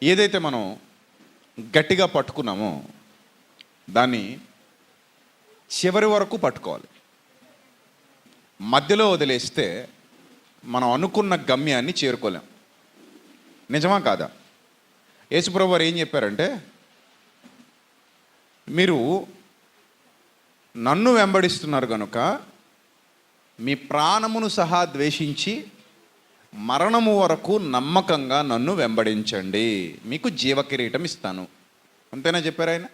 ఏదైతే మనం గట్టిగా పట్టుకున్నామో దాన్ని చివరి వరకు పట్టుకోవాలి. మధ్యలో వదిలేస్తే మనం అనుకున్న గమ్యాన్ని చేరుకోలేం. నిజమా కాదా? యేసుప్రభు వారు ఏం చెప్పారంటే, మీరు నన్ను వెంబడిస్తున్నారు కనుక మీ ప్రాణమును సహా ద్వేషించి మరణము వరకు నమ్మకంగా నన్ను వెంబడించండి, మీకు జీవకిరీటం ఇస్తాను. అంతేనా చెప్పారు ఆయన?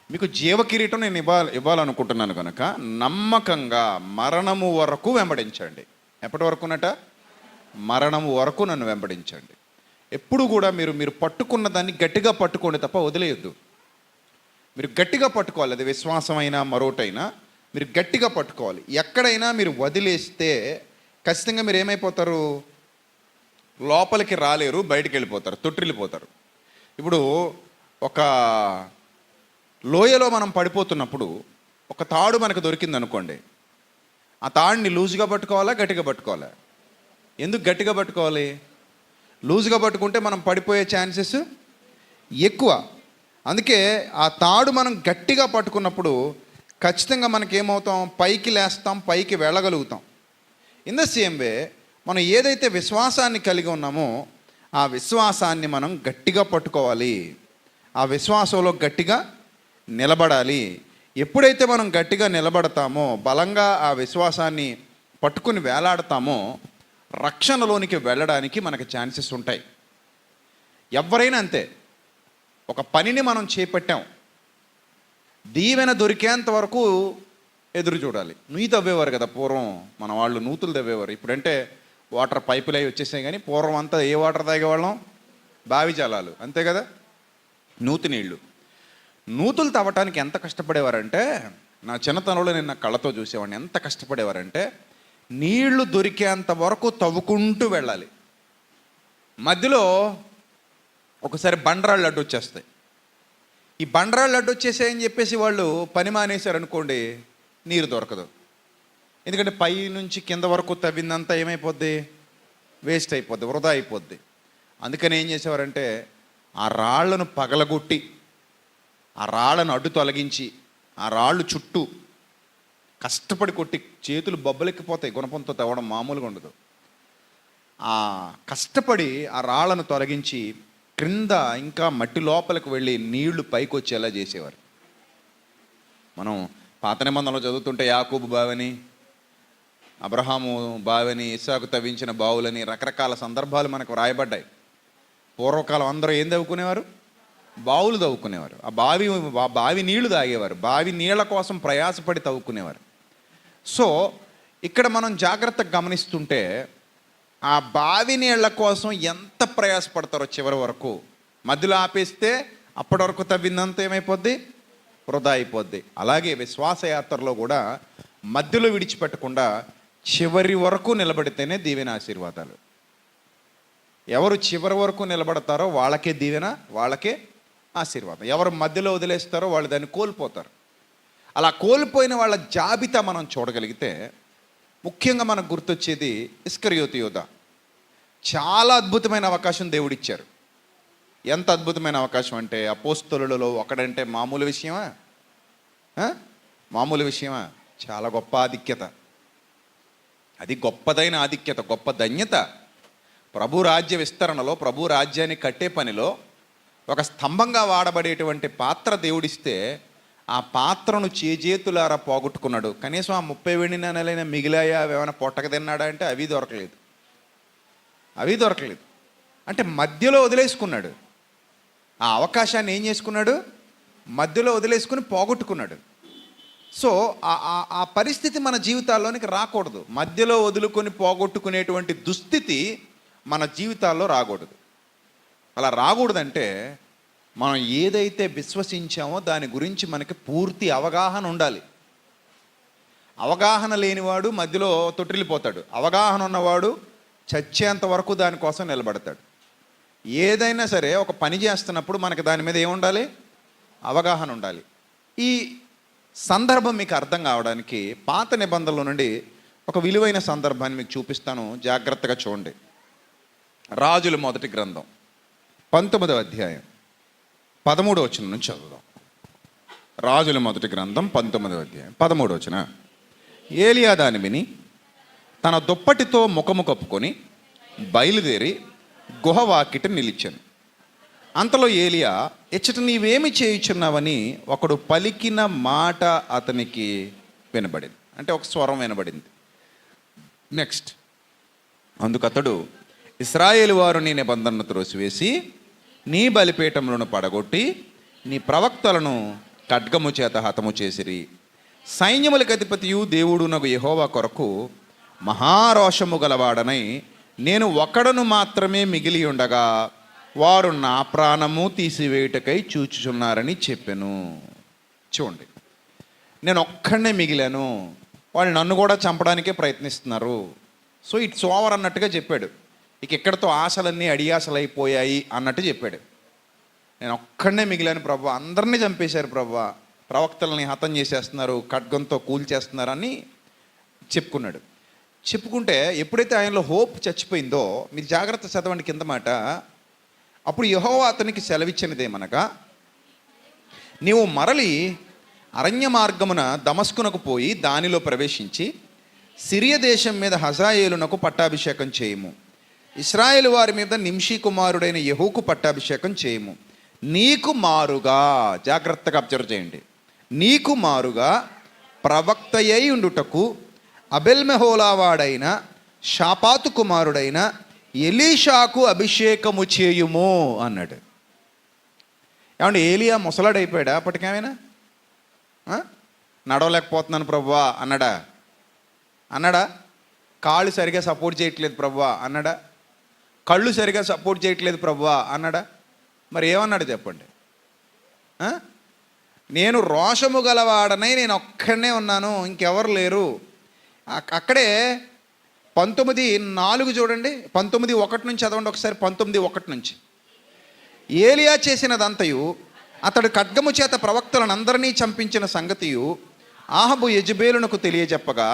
మీకు జీవకిరీటం నేను ఇవ్వాలనుకుంటున్నాను కనుక నమ్మకంగా మరణము వరకు వెంబడించండి. ఎప్పటి వరకునట? మరణము వరకు నన్ను వెంబడించండి. ఎప్పుడు కూడా మీరు పట్టుకున్న దాన్ని గట్టిగా పట్టుకోండి తప్ప వదిలేయొద్దు. మీరు గట్టిగా పట్టుకోవాలి. అది విశ్వాసమైనా మరోటైనా మీరు గట్టిగా పట్టుకోవాలి. ఎక్కడైనా మీరు వదిలేస్తే ఖచ్చితంగా మీరు ఏమైపోతారు? లోపలికి రాలేరు, బయటికి వెళ్ళిపోతారు, తొట్టిల్లిపోతారు. ఇప్పుడు ఒక లోయలో మనం పడిపోతున్నప్పుడు ఒక తాడు మనకు దొరికింది అనుకోండి, ఆ తాడుని లూజుగా పట్టుకోవాలా, గట్టిగా పట్టుకోవాలా? ఎందుకు గట్టిగా పట్టుకోవాలి? లూజుగా పట్టుకుంటే మనం పడిపోయే ఛాన్సెస్ ఎక్కువ. అందుకే ఆ తాడు మనం గట్టిగా పట్టుకున్నప్పుడు ఖచ్చితంగా మనకేమవుతాం? పైకి లేస్తాం, పైకి వెళ్ళగలుగుతాం. ఇన్ ద సేమ్ వే మనం ఏదైతే విశ్వాసాన్ని కలిగి ఉన్నామో ఆ విశ్వాసాన్ని మనం గట్టిగా పట్టుకోవాలి. ఆ విశ్వాసంలో గట్టిగా నిలబడాలి. ఎప్పుడైతే మనం గట్టిగా నిలబడతామో, బలంగా ఆ విశ్వాసాన్ని పట్టుకుని వేలాడతామో, రక్షణలోనికి వెళ్ళడానికి మనకు ఛాన్సెస్ ఉంటాయి. ఎవరైనా అంతే. ఒక పనిని మనం చేపట్టాం, దీవెన దొరికేంత వరకు ఎదురు చూడాలి. నూయి తవ్వేవారు కదా పూర్వం మన వాళ్ళు, నూతులు తవ్వేవారు. ఇప్పుడంటే వాటర్ పైపులు అవి వచ్చేసాయి, కానీ పూర్వం అంతా ఏ వాటర్ తాగేవాళ్ళం? బావి జలాలు, అంతే కదా. నూతి నీళ్ళు. నూతులు తవ్వటానికి ఎంత కష్టపడేవారంటే, నా చిన్నతనంలో నేను నా కళ్ళతో చూసేవాడిని. ఎంత కష్టపడేవారంటే నీళ్లు దొరికేంత వరకు తవ్వుకుంటూ వెళ్ళాలి. మధ్యలో ఒకసారి బండరాళ్ళు అడ్డు వచ్చేస్తాయి. ఈ బండరాళ్ళు అడ్డు వచ్చేసాయని చెప్పేసి వాళ్ళు పని మానేశారు అనుకోండి, నీరు దొరకదు. ఎందుకంటే పై నుంచి కింద వరకు తవ్విందంతా ఏమైపోద్ది? వేస్ట్ అయిపోద్ది, వృధా అయిపోద్ది. అందుకని ఏం చేసేవారంటే ఆ రాళ్లను పగలగొట్టి, ఆ రాళ్లను అడ్డు తొలగించి, ఆ రాళ్ళు చుట్టూ కష్టపడి కొట్టి చేతులు బొబ్బలెక్కిపోతాయి. గుణపంతో తవ్వడం మామూలుగా ఉండదు. ఆ కష్టపడి ఆ రాళ్లను తొలగించి క్రింద ఇంకా మట్టి లోపలికి వెళ్ళి నీళ్లు పైకి వచ్చేలా చేసేవారు. మనం పాత నిబంధనలో చదువుతుంటే యాకోబు బావిని, అబ్రహాము బావిని, ఇస్సాకు తవ్వించిన బావులని రకరకాల సందర్భాలు మనకు రాయబడ్డాయి. పూర్వకాలం అందరూ ఏం తవ్వుకునేవారు? బావులు తవ్వుకునేవారు. ఆ బావి నీళ్లు తాగేవారు. బావి నీళ్ల కోసం ప్రయాసపడి తవ్వుకునేవారు. సో ఇక్కడ మనం జాగ్రత్తగా గమనిస్తుంటే ఆ బావి నీళ్ల కోసం ఎంత ప్రయాసపడతారో చివరి వరకు. మధ్యలో ఆపేస్తే అప్పటి వరకు తవ్విందంతా ఏమైపోద్ది? వృధా అయిపోద్ది. అలాగే విశ్వాసయాత్రలో కూడా మధ్యలో విడిచిపెట్టకుండా చివరి వరకు నిలబడితేనే దీవెన, ఆశీర్వాదాలు. ఎవరు చివరి వరకు నిలబడతారో వాళ్ళకే దీవెన, వాళ్ళకే ఆశీర్వాదం. ఎవరు మధ్యలో వదిలేస్తారో వాళ్ళు దాన్ని కోల్పోతారు. అలా కోల్పోయిన వాళ్ళ జాబితా మనం చూడగలిగితే ముఖ్యంగా మనకు గుర్తొచ్చేది ఇస్కరియోతు యోధ. చాలా అద్భుతమైన అవకాశం దేవుడిచ్చారు. ఎంత అద్భుతమైన అవకాశం అంటే, అపోస్తలులలో ఒకడంటే మామూలు విషయమా? మామూలు విషయమా? చాలా గొప్ప ఆధిక్యత. అది గొప్పదైన ఆధిక్యత, గొప్ప ధన్యత. ప్రభు రాజ్య విస్తరణలో, ప్రభు రాజ్యాన్ని కట్టే పనిలో ఒక స్తంభంగా వాడబడేటువంటి పాత్ర దేవుడిస్తే ఆ పాత్రను చేజేతులారా పోగొట్టుకున్నాడు. కనీసం ఆ 30 వెండి నాణేలైనా మిగిలాయా, ఏమైనా పొట్టక తిన్నాడా అంటే అవి దొరకలేదు. అంటే మధ్యలో వదిలేసుకున్నాడు. ఆ అవకాశాన్ని ఏం చేసుకున్నాడు? మధ్యలో వదిలేసుకుని పోగొట్టుకున్నాడు. సో ఆ పరిస్థితి మన జీవితాల్లోనికి రాకూడదు. మధ్యలో వదులుకొని పోగొట్టుకునేటువంటి దుస్థితి మన జీవితాల్లో రాకూడదు. అలా రాకూడదంటే మనం ఏదైతే విశ్వసించామో దాని గురించి మనకి పూర్తి అవగాహన ఉండాలి. అవగాహన లేనివాడు మధ్యలో తొట్టిల్లిపోతాడు. అవగాహన ఉన్నవాడు చచ్చేంత వరకు దానికోసం నిలబడతాడు. ఏదైనా సరే ఒక పని చేస్తున్నప్పుడు మనకి దాని మీద ఏముండాలి? అవగాహన ఉండాలి. ఈ సందర్భం మీకు అర్థం కావడానికి పాత నిబంధనల నుండి ఒక విలువైన సందర్భాన్ని మీకు చూపిస్తాను, జాగ్రత్తగా చూడండి. రాజుల మొదటి గ్రంథం 19వ అధ్యాయం 13వ వచనం నుంచి చదువుదాం. రాజుల మొదటి గ్రంథం 19వ అధ్యాయం 13వ వచనం. ఏలియా దాని విని తన దుప్పటితో ముఖము కప్పుకొని బయలుదేరి గుహ వాకిట నిలిచాను. అంతలో ఏలియా, ఇచ్చట నీవేమి చేయుచున్నావని ఒకడు పలికిన మాట అతనికి వినబడింది. అంటే ఒక స్వరం వినబడింది. నెక్స్ట్, అందుకతడు, ఇశ్రాయేలు వారు నీ నిబంధనను త్రోసివేసి నీ బలిపీఠములను పడగొట్టి నీ ప్రవక్తలను ఖడ్గము చేత హతము చేసిరి. సైన్యములకు అధిపతియు దేవుడునగు యెహోవా కొరకు మహారోషము గలవాడనై నేను ఒకడను మాత్రమే మిగిలి ఉండగా వారు నా ప్రాణము తీసివేయుటకై చూచుచున్నారని చెప్పాను. చూడండి, నేను ఒక్కడనే మిగిలాను, వాళ్ళు నన్ను కూడా చంపడానికే ప్రయత్నిస్తున్నారు. సో ఇట్స్ ఓవర్ అన్నట్టుగా చెప్పాడు. ఇక ఇక్కడతో ఆశలన్నీ అడియాసలు అయిపోయాయి అన్నట్టు చెప్పాడు. నేను ఒక్కడనే మిగిలాను ప్రభువా, అందరినీ చంపేశారు ప్రభువా, ప్రవక్తలని హతం చేసేస్తున్నారు, ఖడ్గంతో కూల్చేస్తున్నారని చెప్పుకున్నాడు. చెప్పుకుంటే ఎప్పుడైతే ఆయనలో హోప్ చచ్చిపోయిందో, మీరు జాగ్రత్త చదవండి కింద మాట. అప్పుడు యెహోవా అతనికి సెలవిచ్చినదేమనగా, నీవు మరలి అరణ్య మార్గమున దమస్కునకు పోయి దానిలో ప్రవేశించి సిరియా దేశం మీద హజాయేలునకు పట్టాభిషేకం చేయము. ఇశ్రాయేలు వారి మీద నింషీ కుమారుడైన యెహూకు పట్టాభిషేకం చేయము. నీకు మారుగా, జాగ్రత్తగా అబ్జర్వ్ చేయండి, నీకు మారుగా ప్రవక్తయై ఉండుటకు అబెల్మెహోలావాడైన షాపాతు కుమారుడైన ఎలీషాకు అభిషేకము చేయుము అన్నాడు. ఏమంటే ఏలియా ముసలాడైపోయాడా అప్పటికేమైనా? నడవలేకపోతున్నాను ప్రభువా అన్నాడా? అన్నాడా? కాళ్ళు సరిగా సపోర్ట్ చేయట్లేదు ప్రభువా అన్నాడా? కళ్ళు సరిగా సపోర్ట్ చేయట్లేదు ప్రభువా అన్నాడా? మరి ఏమన్నాడు చెప్పండి? నేను రోషము గలవాడనై నేను ఒక్కడనే ఉన్నాను, ఇంకెవరు లేరు. అక్కడే 19:4 చూడండి, 19:1 నుంచి చదవండి ఒకసారి. 19:1 నుంచి. ఏలియా చేసినదంతయు అతడు ఖడ్గము చేత ప్రవక్తలను అందరినీ చంపించిన సంగతియు ఆహబు యెజెబెలునకు తెలియజెప్పగా,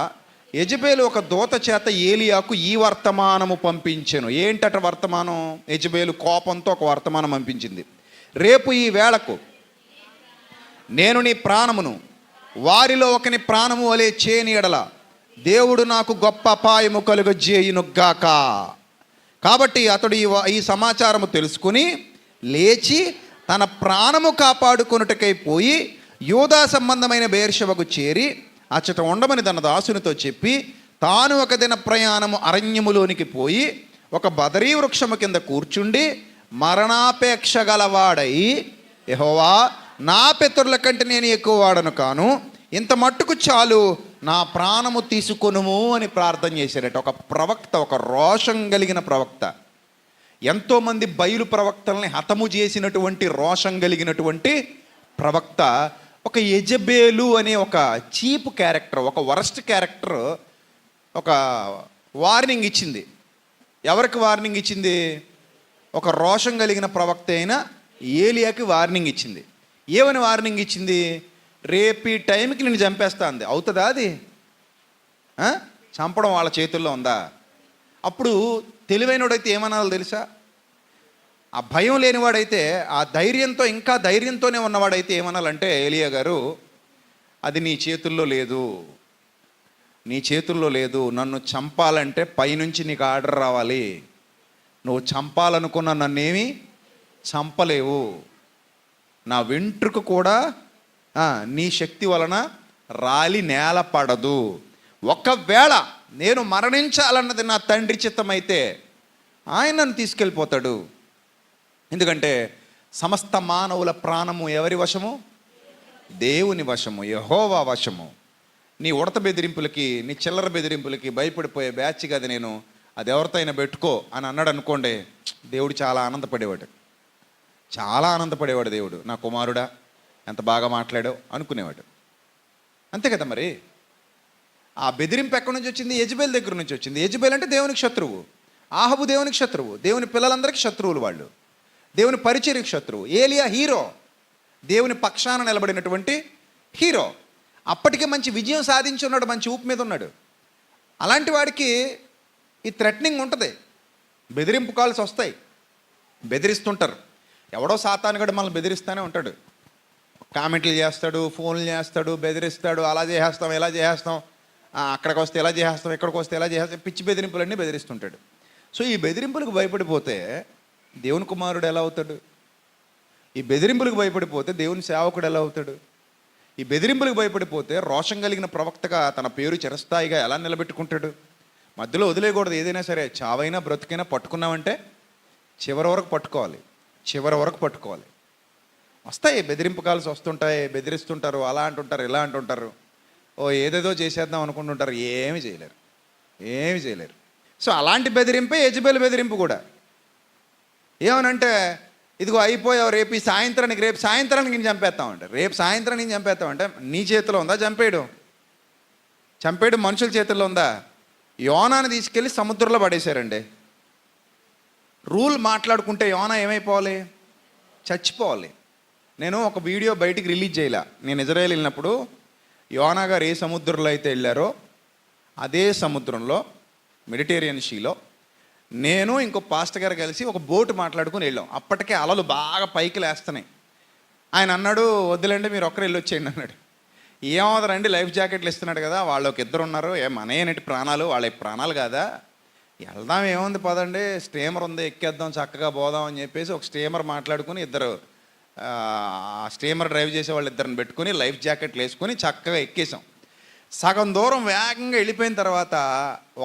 యెజెబెలు ఒక దూత చేత ఏలియాకు ఈ వర్తమానము పంపించెను. ఏంటట వర్తమానం? యెజెబెలు కోపంతో ఒక వర్తమానం పంపించింది. రేపు ఈ వేళకు నేను నీ ప్రాణమును వారిలో ఒకని ప్రాణము వలె చేయని ఎడల దేవుడు నాకు గొప్ప అపాయము కలుగజేయునుగాక. కాబట్టి అతడు ఈ సమాచారము తెలుసుకుని లేచి తన ప్రాణము కాపాడుకొనుటకై పోయి యూదా సంబంధమైన బెయేర్షెబకు చేరి అచ్చట ఉండమని తన దాసునితో చెప్పి తాను ఒక దిన ప్రయాణము అరణ్యములోనికి పోయి ఒక బదరీ వృక్షము కింద కూర్చుండి మరణాపేక్ష గలవాడై, యెహోవా, నా పితరుల కంటే నేను ఎక్కువ వాడను కాను, ఇంత మట్టుకు చాలు, నా ప్రాణము తీసుకొనుము అని ప్రార్థన చేశారట. ఒక ప్రవక్త, ఒక రోషం కలిగిన ప్రవక్త, ఎంతోమంది బయలు ప్రవక్తల్ని హతము చేసినటువంటి రోషం కలిగినటువంటి ప్రవక్త, ఒక యెజెబెలు అనే ఒక చీప్ క్యారెక్టర్, ఒక వరస్ట్ క్యారెక్టర్ ఒక వార్నింగ్ ఇచ్చింది. ఎవరికి వార్నింగ్ ఇచ్చింది? ఒక రోషం కలిగిన ప్రవక్త అయిన ఏలియాకి వార్నింగ్ ఇచ్చింది. ఏమని వార్నింగ్ ఇచ్చింది? రేపు ఈ టైంకి నేను చంపేస్తా అంది. అవుతుందా అది? చంపడం వాళ్ళ చేతుల్లో ఉందా? అప్పుడు తెలివైనవాడైతే ఏమనాలో తెలుసా? ఆ భయం లేనివాడైతే, ఆ ధైర్యంతో, ఇంకా ధైర్యంతోనే ఉన్నవాడైతే ఏమనాలంటే, ఏలియా గారు, అది నీ చేతుల్లో లేదు, నీ చేతుల్లో లేదు. నన్ను చంపాలంటే పైనుంచి నీకు ఆర్డర్ రావాలి. నువ్వు చంపాలనుకున్న నన్నేమి చంపలేవు. నా వెంట్రుక కూడా నీ శక్తి వలన రాలి నేల పడదు. ఒకవేళ నేను మరణించాలన్నది నా తండ్రి చిత్తమైతే ఆయన నన్ను తీసుకెళ్ళిపోతాడు. ఎందుకంటే సమస్త మానవుల ప్రాణము ఎవరి వశము? దేవుని వశము, యెహోవా వశము. నీ ఉడత బెదిరింపులకి, నీ చిల్లర బెదిరింపులకి భయపడిపోయే బ్యాచ్ కాదు నేను, అది ఎవరితో అయినా పెట్టుకో అని అన్నాడు అనుకోండి, దేవుడు చాలా ఆనందపడేవాడు, చాలా ఆనందపడేవాడు దేవుడు. నా కుమారుడా ఎంత బాగా మాట్లాడావు అనుకునేవాడు. అంతే కదా మరి. ఆ బెదిరింపు ఎక్కడి నుంచి వచ్చింది? యెజెబెల్ దగ్గర నుంచి వచ్చింది. యెజెబెల్ అంటే దేవునికి శత్రువు, ఆహబు దేవునికి శత్రువు, దేవుని పిల్లలందరికీ శత్రువులు వాళ్ళు, దేవుని పరిచర్యకు శత్రువు. ఏలియా హీరో, దేవుని పక్షాన నిలబడినటువంటి హీరో. అప్పటికే మంచి విజయం సాధించి ఉన్నాడు, మంచి ఊపు మీద ఉన్నాడు. అలాంటి వాడికి ఈ థ్రెటనింగ్ ఉంటుంది, బెదిరింపు కాల్స్ వస్తాయి, బెదిరిస్తుంటారు. ఎవడో సాతానుగాడు మనల్ని బెదిరిస్తూనే ఉంటాడు. కామెంట్లు చేస్తాడు, ఫోన్లు చేస్తాడు, బెదిరిస్తాడు. అలా చేసేస్తాం, ఇలా చేసేస్తాం, అక్కడికి వస్తే ఎలా చేసేస్తాం, ఇక్కడికి వస్తే ఎలా చేసేస్తాం, పిచ్చి బెదిరింపులన్నీ బెదిరిస్తుంటాడు. సో ఈ బెదిరింపులకు భయపడిపోతే దేవుని కుమారుడు ఎలా అవుతాడు? ఈ బెదిరింపులకు భయపడిపోతే దేవుని సేవకుడు ఎలా అవుతాడు? ఈ బెదిరింపులకు భయపడిపోతే రోషం కలిగిన ప్రవక్తగా తన పేరు చిరస్థాయిగా ఎలా నిలబెట్టుకుంటాడు? మధ్యలో వదిలేయకూడదు. ఏదైనా సరే, చావైనా బ్రతికైనా పట్టుకున్నామంటే చివరి వరకు పట్టుకోవాలి, చివరి వరకు పట్టుకోవాలి. వస్తాయి బెదిరింపు కాల్స్ వస్తుంటాయి, బెదిరిస్తుంటారు, అలా అంటుంటారు, ఇలా అంటుంటారు, ఏదేదో చేసేద్దాం అనుకుంటుంటారు. ఏమి చేయలేరు, ఏమి చేయలేరు. సో అలాంటి బెదిరింపే యెజెబెల్ బెదిరింపు కూడా. ఏమనంటే, ఇదిగో అయిపోయావు, రేపు సాయంత్రానికి నేను చంపేస్తామంటే, రేపు సాయంత్రానికి నేను చంపేస్తామంటే నీ చేతిలో ఉందా చంపేయడం? చంపేయడం మనుషుల చేతుల్లో ఉందా? యోనాని తీసుకెళ్ళి సముద్రంలో పడేశారండి. రూల్ మాట్లాడుకుంటే యోనా ఏమైపోవాలి? చచ్చిపోవాలి. నేను ఒక వీడియో బయటికి రిలీజ్ చేయలే. నేను ఇజ్రాయెల్ వెళ్ళినప్పుడు యోనా గారు ఏ సముద్రంలో అయితే వెళ్ళారో అదే సముద్రంలో, మెడిటేరియన్ సీలో, నేను ఇంకో పాస్టర్ గారు కలిసి ఒక బోటు మాట్లాడుకుని వెళ్ళాం. అప్పటికే అలలు బాగా పైకి లేస్తున్నాయి. ఆయన అన్నాడు, వద్దులేండి మీరు ఒక్కరు వెళ్ళొచ్చేయండి అన్నాడు. ఏమవుతారండి, లైఫ్ జాకెట్లు ఇస్తున్నాడు కదా, వాళ్ళు ఒక ఇద్దరు ఉన్నారు, మనయేనటి ప్రాణాలు, వాళ్ళ ప్రాణాలు కాదా, వెళ్దాం ఏముంది పదండి, స్టీమర్ ఉంది ఎక్కేద్దాం, చక్కగా పోదాం అని చెప్పేసి ఒక స్టీమర్ మాట్లాడుకుని ఇద్దరు స్టీమర్ డ్రైవ్ చేసే వాళ్ళు ఇద్దరిని పెట్టుకుని లైఫ్ జాకెట్లు వేసుకొని చక్కగా ఎక్కేసాం. సగం దూరం వేగంగా వెళ్ళిపోయిన తర్వాత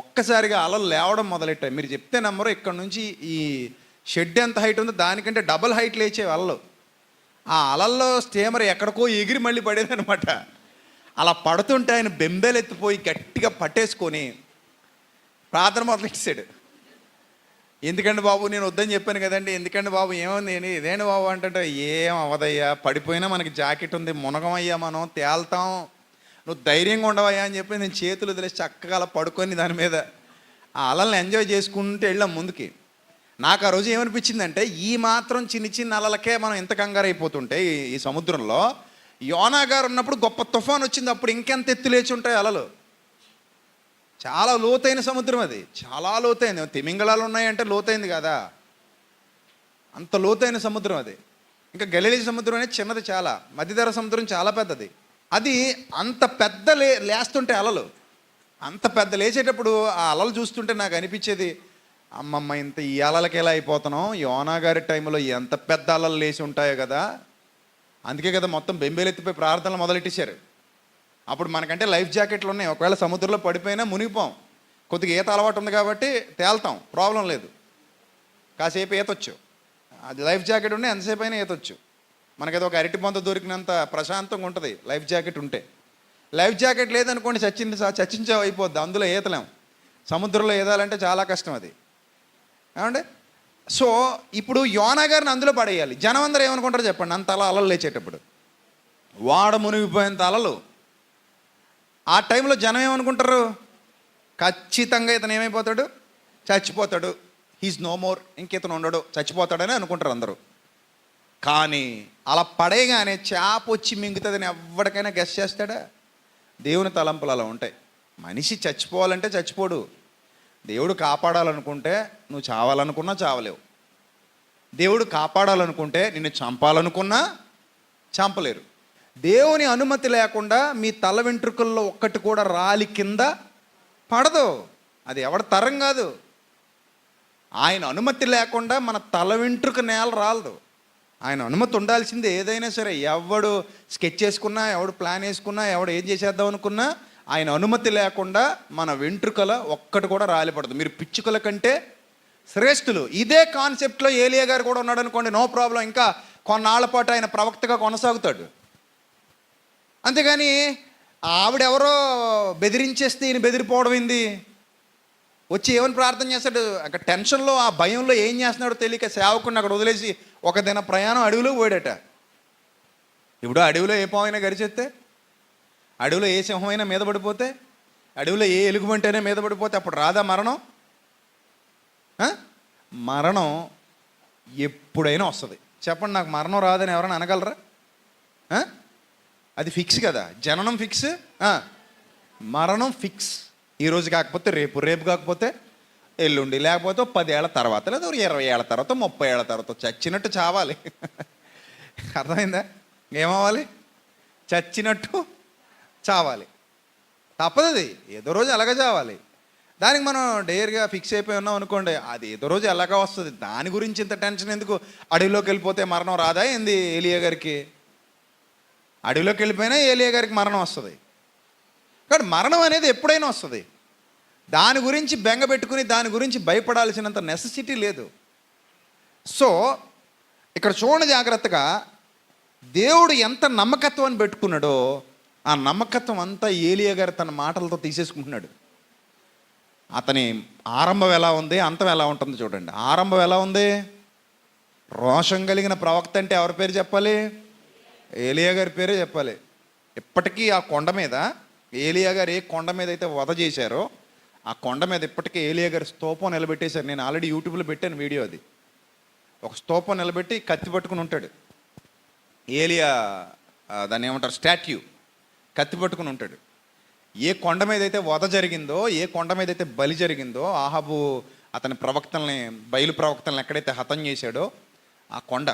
ఒక్కసారిగా అలలు లేవడం మొదలెట్టాయి. మీరు చెప్తే నమ్మరు, ఇక్కడ నుంచి ఈ షెడ్ ఎంత హైట్ ఉందో దానికంటే డబల్ హైట్ లేచేవి అలలు. ఆ అలల్లో స్టీమర్ ఎక్కడికో ఎగిరి మళ్ళీ పడేదనమాట. అలా పడుతుంటే ఆయన బెంబేలెత్తిపోయి గట్టిగా పట్టేసుకొని ప్రార్థన మొదలెట్టాడు. ఎందుకండి బాబు, నేను వద్దని చెప్పాను కదండి, ఎందుకండి బాబు, ఏముంది ఇదేంటి బాబు అంటే, ఏం అవదయ్యా, పడిపోయినా మనకి జాకెట్ ఉంది, మునగమయ్యా, మనం తేల్తాం, నువ్వు ధైర్యంగా ఉండవయ్యా అని చెప్పి నేను చేతులు వదిలేసి చక్కగా అలా పడుకొని దాని మీద ఆ అలల్ని ఎంజాయ్ చేసుకుంటూ వెళ్ళాం ముందుకి. నాకు ఆ రోజు ఏమనిపించిందంటే, ఈ మాత్రం చిన్న చిన్న అలలకే మనం ఎంత కంగారు అయిపోతుంటే ఈ సముద్రంలో, యోనా గారు ఉన్నప్పుడు గొప్ప తుఫాన్ వచ్చింది, అప్పుడు ఇంకెంత ఎత్తు లేచి ఉంటాయి అలలు. చాలా లోతైన సముద్రం అది, చాలా లోతైంది. తిమింగళాలు ఉన్నాయంటే లోతైంది కదా, అంత లోతైన సముద్రం అది. ఇంకా గలిలీ సముద్రం అనేది చిన్నది, చాలా మధ్యధరా సముద్రం చాలా పెద్దది. అది అంత పెద్ద లేస్తుంటే అలలు, అంత పెద్ద లేచేటప్పుడు ఆ అలలు చూస్తుంటే నాకు అనిపించేది, అమ్మమ్మ ఇంత ఈ అలలకి ఎలా అయిపోతున్నాం, యోనా గారి టైంలో ఎంత పెద్ద అలలు లేచి ఉంటాయో కదా, అందుకే కదా మొత్తం బెంబేలెత్తిపోయి ప్రార్థనలు మొదలెట్టేశారు. అప్పుడు మనకంటే లైఫ్ జాకెట్లు ఉన్నాయి, ఒకవేళ సముద్రంలో పడిపోయినా మునిగిపోం, కొద్దిగా ఈత అలవాటు ఉంది కాబట్టి తేల్తాం, ప్రాబ్లం లేదు, కాసేపు ఈతొచ్చు. అది లైఫ్ జాకెట్ ఉంటే ఎంతసేపు అయినా ఈతొచ్చు. మనకేదో ఒక అరటి పొంత దొరికినంత ప్రశాంతంగా ఉంటుంది లైఫ్ జాకెట్ ఉంటే. లైఫ్ జాకెట్ లేదనుకోండి చచ్చించావు అయిపోద్ది, అందులో ఈతలేం. సముద్రంలో ఈదాలంటే చాలా కష్టం అది, ఏమండి? సో ఇప్పుడు యోనా గారిని అందులో పడేయాలి. జనం అందరూ ఏమనుకుంటారో చెప్పండి, అంత అలలు లేచేటప్పుడు, వాడ మునిగిపోయేంత అలలు. ఆ టైంలో జనం ఏమనుకుంటారు, ఖచ్చితంగా ఇతను ఏమైపోతాడు, చచ్చిపోతాడు, హీస్ నో మోర్, ఇంక ఇతను ఉండడు, చచ్చిపోతాడని అనుకుంటారు అందరూ. కానీ అలా పడేయగానే చేప వచ్చి మింగుతుందని ఎవరికైనా గెస్ చేస్తాడా? దేవుని తలంపులు అలా ఉంటాయి. మనిషి చచ్చిపోవాలంటే చచ్చిపోడు, దేవుడు కాపాడాలనుకుంటే నువ్వు చావాలనుకున్నా చావలేవు, దేవుడు కాపాడాలనుకుంటే నిన్ను చంపాలనుకున్నా చంపలేరు. దేవుని అనుమతి లేకుండా మీ తల వెంట్రుకల్లో ఒక్కటి కూడా రాలి కింద పడదు, అది ఎవరి తరం కాదు. ఆయన అనుమతి లేకుండా మన తల వెంట్రుక నేల రాలదు. ఆయన అనుమతి ఉండాల్సిందే. ఏదైనా సరే, ఎవడు స్కెచ్ చేసుకున్నా, ఎవడు ప్లాన్ వేసుకున్నా, ఎవడు ఏం చేసేద్దాం అనుకున్నా, ఆయన అనుమతి లేకుండా మన వెంట్రుకల ఒక్కటి కూడా రాలిపడదు. మీరు పిచ్చుకల కంటే శ్రేష్ఠులు. ఇదే కాన్సెప్ట్లో ఏలియా గారు కూడా ఉన్నాడు అనుకోండి, నో ప్రాబ్లం, ఇంకా కొన్నాళ్ల పాటు ఆయన ప్రవక్తగా కొనసాగుతాడు. అంతేగాని ఆవిడెవరో బెదిరించేస్తే ఈయన బెదిరిపోవడం ఏంది? వచ్చి ఏమని ప్రార్థన చేస్తాడు, అక్కడ టెన్షన్లో ఆ భయంలో ఏం చేస్తున్నాడో తెలియక సేవకుడిని అక్కడ వదిలేసి ఒక దిన ప్రయాణం అడవిలో పోయాడట. ఇప్పుడు అడవిలో ఏ పామైనా గరిచేస్తే, అడవిలో ఏ సింహమైనా మీద పడిపోతే, అడవిలో ఏ ఎలుగుబంటైనా మీద పడిపోతే అప్పుడు రాదా మరణం? మరణం ఎప్పుడైనా వస్తుంది. చెప్పండి, నాకు మరణం రాదని ఎవరైనా అనగలరా? అది ఫిక్స్ కదా. జననం ఫిక్స్, మరణం ఫిక్స్. ఈరోజు కాకపోతే రేపు, రేపు కాకపోతే ఎల్లుండి, లేకపోతే 10 ఏళ్ల తర్వాత, లేదా 20 ఏళ్ల తర్వాత, 30 ఏళ్ల తర్వాత చచ్చినట్టు చావాలి. అర్థమైందా? ఏమవ్వాలి? చచ్చినట్టు చావాలి. తప్పదు, అది ఏదో రోజు అలాగే చావాలి. దానికి మనం డేర్గా ఫిక్స్ అయిపోయి ఉన్నాం అనుకోండి, అది ఏదో రోజు ఎలాగా వస్తుంది. దాని గురించి ఇంత టెన్షన్ ఎందుకు? అడవిలోకి వెళ్ళిపోతే మరణం రాదా ఏంది ఏలియా గారికి? అడవిలోకి వెళ్ళిపోయినా ఏలియా గారికి మరణం వస్తుంది. కానీ మరణం అనేది ఎప్పుడైనా వస్తుంది. దాని గురించి బెంగ పెట్టుకుని దాని గురించి భయపడాల్సినంత నెసెసిటీ లేదు. సో ఇక్కడ చూడండి జాగ్రత్తగా, దేవుడు ఎంత నమ్మకత్వాన్ని పెట్టుకున్నాడో ఆ నమ్మకత్వం అంతా ఏలియా గారు తన మాటలతో తీసేసుకుంటున్నాడు. అతని ఆరంభం ఎలా ఉంది, అంతం ఎలా ఉంటుంది చూడండి. ఆరంభం ఎలా ఉంది? రోషం కలిగిన ప్రవక్త అంటే ఎవరి పేరు చెప్పాలి? ఏలియా గారి పేరే చెప్పాలి. ఇప్పటికీ ఆ కొండ మీద ఏలియా గారు ఏ కొండ మీద అయితే వధ చేశారో ఆ కొండ మీద ఇప్పటికీ ఏలియా గారి స్తూపం నిలబెట్టేశారు. నేను ఆల్రెడీ యూట్యూబ్లో పెట్టాను వీడియో. అది ఒక స్తూపం నిలబెట్టి కత్తి పట్టుకుని ఉంటాడు ఏలియా. దాన్ని ఏమంటారు, స్టాట్యూ. కత్తి పట్టుకుని ఉంటాడు. ఏ కొండ మీద అయితే వధ జరిగిందో, ఏ కొండ మీద అయితే బలి జరిగిందో, ఆహాబు అతని ప్రవక్తల్ని, బయలు ప్రవక్తల్ని ఎక్కడైతే హతం చేశాడో ఆ కొండ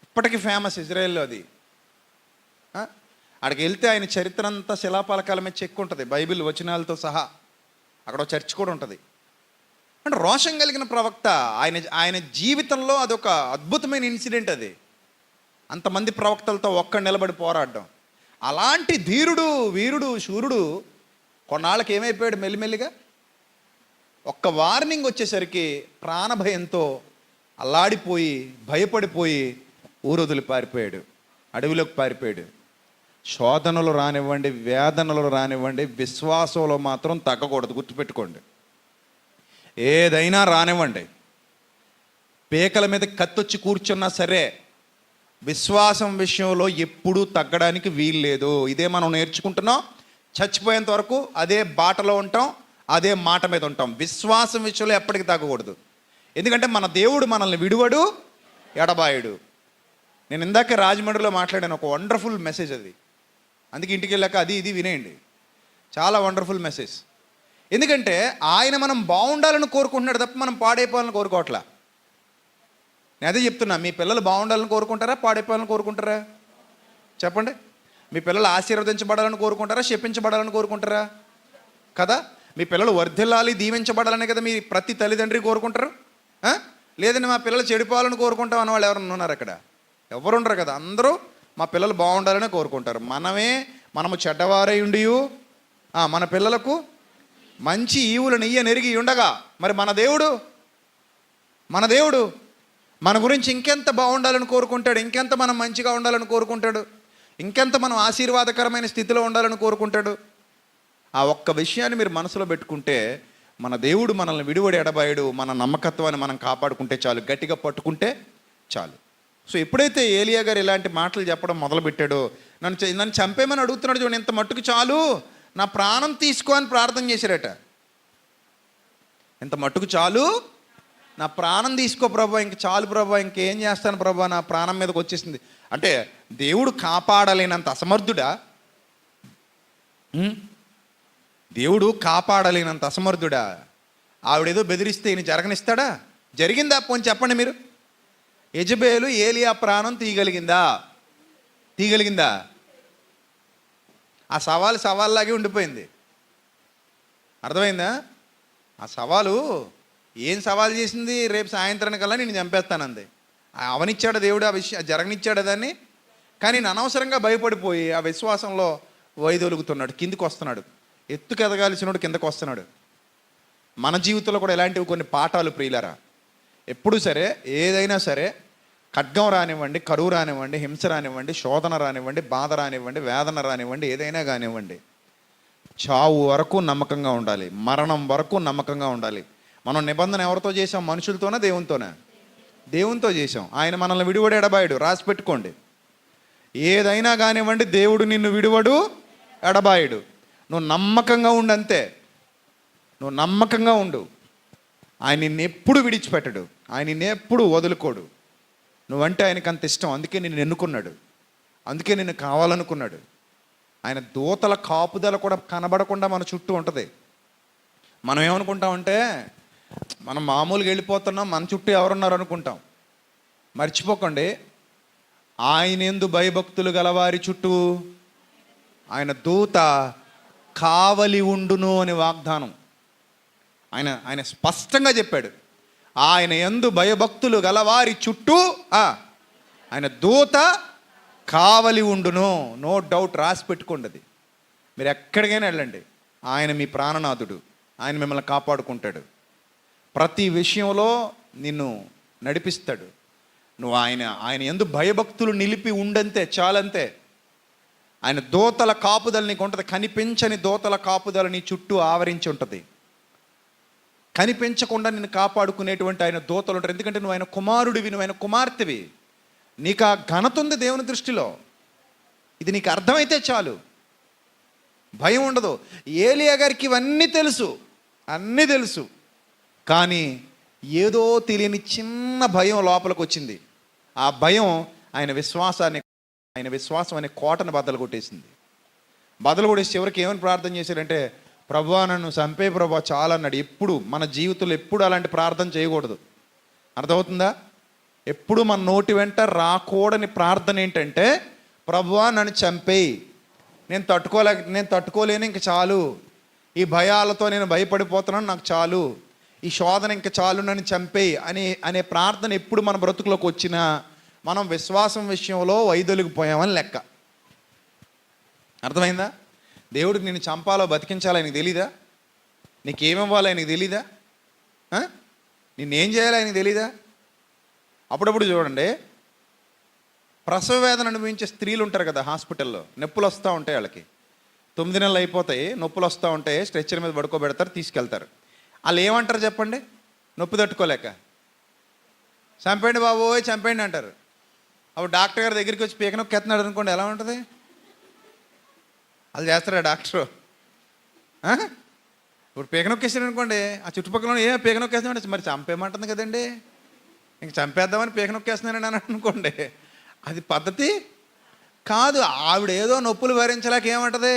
ఇప్పటికీ ఫేమస్ ఇజ్రాయెల్లో. అది అక్కడికి వెళ్తే ఆయన చరిత్ర అంతా శిలాపలకాల మీద చెక్కు ఉంటుంది, బైబిల్ వచనాలతో సహా. అక్కడ చర్చ్ కూడా ఉంటుంది. అంటే రోషం కలిగిన ప్రవక్త, ఆయన జీవితంలో అదొక అద్భుతమైన ఇన్సిడెంట్. అది అంతమంది ప్రవక్తలతో ఒక్క నిలబడి పోరాడడం. అలాంటి ధీరుడు, వీరుడు, శూరుడు కొన్నాళ్ళకి ఏమైపోయాడు? మెల్లిమెల్లిగా ఒక్క వార్నింగ్ వచ్చేసరికి ప్రాణభయంతో అల్లాడిపోయి భయపడిపోయి ఊరొదిలి పారిపోయాడు, అడవిలోకి పారిపోయాడు. శోధనలు రానివ్వండి, వేదనలు రానివ్వండి, విశ్వాసంలో మాత్రం తగ్గకూడదు. గుర్తుపెట్టుకోండి. ఏదైనా రానివ్వండి, పేకల మీద కత్తొచ్చి కూర్చున్నా సరే విశ్వాసం విషయంలో ఎప్పుడూ తగ్గడానికి వీల్లేదు. ఇదే మనం నేర్చుకుంటున్నాం. చచ్చిపోయేంత వరకు అదే బాటలో ఉంటాం, అదే మాట మీద ఉంటాం. విశ్వాసం విషయంలో ఎప్పటికీ తగ్గకూడదు. ఎందుకంటే మన దేవుడు మనల్ని విడువడు, ఎడబాయుడు. నేను ఇందాక రాజమండ్రిలో మాట్లాడాను, ఒక వండర్ఫుల్ మెసేజ్ అది. అందుకే ఇంటికి వెళ్ళాక అది ఇది వినేయండి. చాలా వండర్ఫుల్ మెసేజ్. ఎందుకంటే ఆయన మనం బాగుండాలని కోరుకుంటున్నాడు తప్ప మనం పాడైపోవాలని కోరుకోవట్లా. నేను అదే చెప్తున్నా. మీ పిల్లలు బాగుండాలని కోరుకుంటారా, పాడైపోవాలని కోరుకుంటారా? చెప్పండి. మీ పిల్లలు ఆశీర్వదించబడాలని కోరుకుంటారా, శపించబడాలని కోరుకుంటారా? కదా. మీ పిల్లలు వర్ధిల్లాలి, దీవించబడాలనే కదా మీ ప్రతి తల్లిదండ్రి కోరుకుంటారు. లేదండి మా పిల్లలు చెడిపోవాలని కోరుకుంటాం అన్న వాళ్ళు ఎవరన్నా ఉన్నారు అక్కడ? ఎవరు ఉండరు కదా. అందరూ మా పిల్లలు బాగుండాలనే కోరుకుంటారు. మనము చెడ్డవారై ఉండి మన పిల్లలకు మంచి ఈవులు నెరిగి ఉండగా, మరి మన దేవుడు మన గురించి ఇంకెంత బాగుండాలని కోరుకుంటాడు, ఇంకెంత మనం మంచిగా ఉండాలని కోరుకుంటాడు, ఇంకెంత మనం ఆశీర్వాదకరమైన స్థితిలో ఉండాలని కోరుకుంటాడు. ఆ ఒక్క విషయాన్ని మీరు మనసులో పెట్టుకుంటే మన దేవుడు మనల్ని విడివడి ఎడబాయడు. మన నమ్మకత్వాన్ని మనం కాపాడుకుంటే చాలు, గట్టిగా పట్టుకుంటే చాలు. సో ఎప్పుడైతే ఏలియా గారు ఇలాంటి మాటలు చెప్పడం మొదలుపెట్టాడో, నన్ను చంపేమని అడుగుతున్నాడు చూడండి, ఇంత మట్టుకు చాలు, నా ప్రాణం తీసుకో అని ప్రార్థన చేశారట. ఇంత మట్టుకు చాలు, నా ప్రాణం తీసుకో ప్రభా, ఇంక చాలు ప్రభా, ఇంకేం చేస్తాను ప్రభా, నా ప్రాణం మీదకి వచ్చేసింది అంటే దేవుడు కాపాడలేనంత అసమర్థుడా? దేవుడు కాపాడలేనంత అసమర్థుడా? ఆవిడేదో బెదిరిస్తే ఈయన జరగనిస్తాడా? జరిగిందా? పోని చెప్పండి మీరు. యెజబేలు ఏలియా ప్రాణం తీయగలిగిందా? ఆ సవాల్లాగే ఉండిపోయింది. అర్థమైందా? ఆ సవాలు ఏం సవాల్ చేసింది? రేపు సాయంత్రానికల్లా నేను చంపేస్తానంది. అవనిచ్చాడు దేవుడు, ఆ విషయం జరగనిచ్చాడు దాన్ని. కానీ నేను అనవసరంగా భయపడిపోయి ఆ విశ్వాసంలో వైదొలుగుతున్నాడు, కిందికి వస్తున్నాడు. ఎత్తుకు ఎదగాల్సినోడు కిందకు వస్తున్నాడు. మన జీవితంలో కూడా ఇలాంటివి కొన్ని పాఠాలు ప్రియులారా. ఎప్పుడు సరే, ఏదైనా సరే, ఖడ్గం రానివ్వండి, కరువు రానివ్వండి, హింస రానివ్వండి, శోధన రానివ్వండి, బాధ రానివ్వండి, వేదన రానివ్వండి, ఏదైనా కానివ్వండి, చావు వరకు నమ్మకంగా ఉండాలి, మరణం వరకు నమ్మకంగా ఉండాలి. మనం నిబంధన ఎవరితో చేసాం? మనుషులతోనా, దేవునితోనా? దేవునితో చేసాం. ఆయన మనల్ని విడివడు, ఎడబాయుడు. రాసి పెట్టుకోండి. ఏదైనా కానివ్వండి, దేవుడు నిన్ను విడివడు, ఎడబాయుడు. నువ్వు నమ్మకంగా ఉండు, అంతే. నువ్వు నమ్మకంగా ఉండు. ఆయన నిన్నెప్పుడు విడిచిపెట్టడు, ఆయన నిన్నెప్పుడు వదులుకోడు. నువ్వంటే ఆయనకు అంత ఇష్టం, అందుకే నిన్ను ఎన్నుకున్నాడు, అందుకే నిన్ను కావాలనుకున్నాడు. ఆయన దూతల కాపుదల కూడా కనబడకుండా మన చుట్టూ ఉంటుంది. మనం ఏమనుకుంటామంటే మనం మామూలుగా వెళ్ళిపోతున్నాం, మన చుట్టూ ఎవరున్నారు అనుకుంటాం. మర్చిపోకండి, ఆయన యందు భయభక్తులు గలవారి చుట్టూ ఆయన దూత కావలి ఉండును అని వాగ్దానం ఆయన స్పష్టంగా చెప్పాడు. ఆయన యందు భయభక్తులు గలవారి చుట్టూ ఆయన దూత కావలి ఉండును. నో డౌట్, రాసి పెట్టుకోండి. మీరు ఎక్కడికైనా వెళ్ళండి, ఆయన మీ ప్రాణనాథుడు, ఆయన మిమ్మల్ని కాపాడుకుంటాడు. ప్రతి విషయంలో నిన్ను నడిపిస్తాడు. నువ్వు ఆయన యందు భయభక్తులు నిలిపి ఉండంతే, చాలంతే. ఆయన దూతల కాపుదల నీకు ఉంటుంది. కనిపించని దూతల కాపుదల నీ చుట్టూ ఆవరించి ఉంటుంది. కనిపించకుండా నిన్ను కాపాడుకునేటువంటి ఆయన దూతలు ఉంటారు. ఎందుకంటే నువ్వు ఆయన కుమారుడివి, నువ్వు ఆయన కుమార్తెవి. నీకు ఆ ఘనత ఉంది దేవుని దృష్టిలో. ఇది నీకు అర్థమైతే చాలు, భయం ఉండదు. ఏలియా గారికి ఇవన్నీ తెలుసు, అన్నీ తెలుసు. కానీ ఏదో తెలియని చిన్న భయం లోపలికి వచ్చింది. ఆ భయం ఆయన విశ్వాసం అనే కోటను బద్దలు కొట్టేసింది. బద్దలు కొట్టేసి చివరికి ఏమని ప్రార్థన చేశారంటే, ప్రభువా నన్ను చంపే ప్రభువా చాలా అన్నాడు. ఎప్పుడు మన జీవితంలో ఎప్పుడు అలాంటి ప్రార్థన చేయకూడదు. అర్థమవుతుందా? ఎప్పుడు మన నోటి వెంట రాకూడని ప్రార్థన ఏంటంటే, ప్రభువా నన్ను చంపేయి, నేను తట్టుకోలేను, ఇంక చాలు, ఈ భయాలతో నేను భయపడిపోతున్నాను, నాకు చాలు, ఈ శోధన ఇంక చాలు, నన్ను చంపేయి అనే ప్రార్థన ఎప్పుడు మన బ్రతుకులోకి వచ్చినా మనం విశ్వాసం విషయంలో వైదొలిగిపోయామని లెక్క. అర్థమైందా? దేవుడికి నిన్ను చంపాలో బతికించాలో ఆయనకు తెలీదా? నీకేమివ్వాలో ఆయనకు తెలీదా? నిన్నేం చేయాలో ఆయనకు తెలీదా? అప్పుడప్పుడు చూడండి, ప్రసవ వేదన అనుభవించే స్త్రీలు ఉంటారు కదా హాస్పిటల్లో, నొప్పులు వస్తూ ఉంటాయి వాళ్ళకి. 9 నెలలు అయిపోతాయి, నొప్పులు వస్తూ ఉంటాయి, స్ట్రెచ్చర్ మీద పడుకోబెడతారు, తీసుకెళ్తారు. వాళ్ళు ఏమంటారు చెప్పండి? నొప్పి తట్టుకోలేక చంపేయండి బాబోయ్ చంపేయండి అంటారు. అప్పుడు డాక్టర్ గారి దగ్గరికి వచ్చి పీక నొక్కేస్తున్నాడు అనుకోండి, ఎలా ఉంటుంది? వాళ్ళు చేస్తారా డాక్టరు? ఇప్పుడు పీక నొక్కేసాడు అనుకోండి, ఆ చుట్టుపక్కల పీక నొక్కేస్తున్నాడు, మరి చంపేయమంటుంది కదండి, ఇంక చంపేద్దామని పీక నొక్కేస్తున్నానండి అని అనుకోండి, అది పద్ధతి కాదు. ఆవిడ ఏదో నొప్పులు భరించలేక ఏమంటది?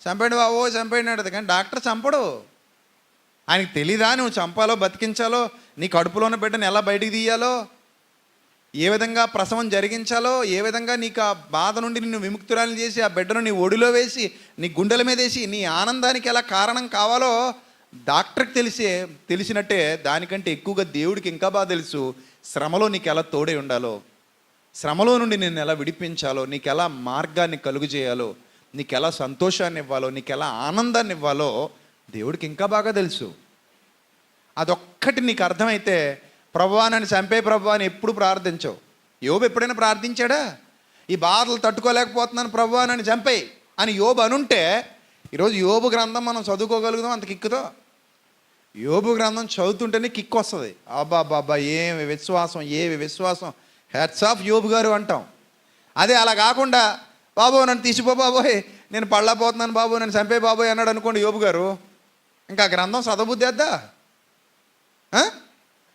చంపేయండి బాబో చంపేయండి అంటది. కానీ డాక్టర్ చంపడు. ఆయనకి తెలీదా నువ్వు చంపాలో బతికించాలో, నీ కడుపులో ఉన్న బిడ్డను ఎలా బయటికి తీయాలో, ఏ విధంగా ప్రసవం జరిగించాలో, ఏ విధంగా నీకు ఆ బాధ నుండి నిన్ను విముక్తురాలను చేసి ఆ బిడ్డను నీ ఒడిలో వేసి నీ గుండెల మీద వేసి నీ ఆనందానికి ఎలా కారణం కావాలో డాక్టర్కి తెలిసినట్టే దానికంటే ఎక్కువగా దేవుడికి ఇంకా బాగా తెలుసు. శ్రమలో నీకు ఎలా తోడే ఉండాలో, శ్రమలో నుండి నిన్ను ఎలా విడిపించాలో, నీకు ఎలా మార్గాన్ని కలుగు చేయాలో, నీకు ఎలా సంతోషాన్ని ఇవ్వాలో, నీకు ఎలా ఆనందాన్ని ఇవ్వాలో దేవుడికి ఇంకా బాగా తెలుసు. అదొక్కటి నీకు అర్థమైతే ప్రభువా నన్ను చంపే ప్రభువా అని ఎప్పుడు ప్రార్థించవు. యోబు ఎప్పుడైనా ప్రార్థించాడా? ఈ బాధలు తట్టుకోలేకపోతున్నాను ప్రభువా నన్ను చంపేయి అని యోబు అనుంటే ఈరోజు యోబు గ్రంథం మనం చదువుకోగలుగుదాం, అంత కిక్కుతో. యోబు గ్రంథం చదువుతుంటేనే కిక్కు వస్తుంది. అబ్బా ఏమి విశ్వాసం, హ్యాట్స్ ఆఫ్ యోబు గారు అంటాం. అదే అలా కాకుండా బాబో నన్ను తీసిపో బాబోయ్, నేను పళ్ళపోతున్నాను బాబు, నన్ను చంపే బాబోయ్ అన్నాడు అనుకోండి యోబు గారు, ఇంకా గ్రంథం చదవబుద్ధేద్దా?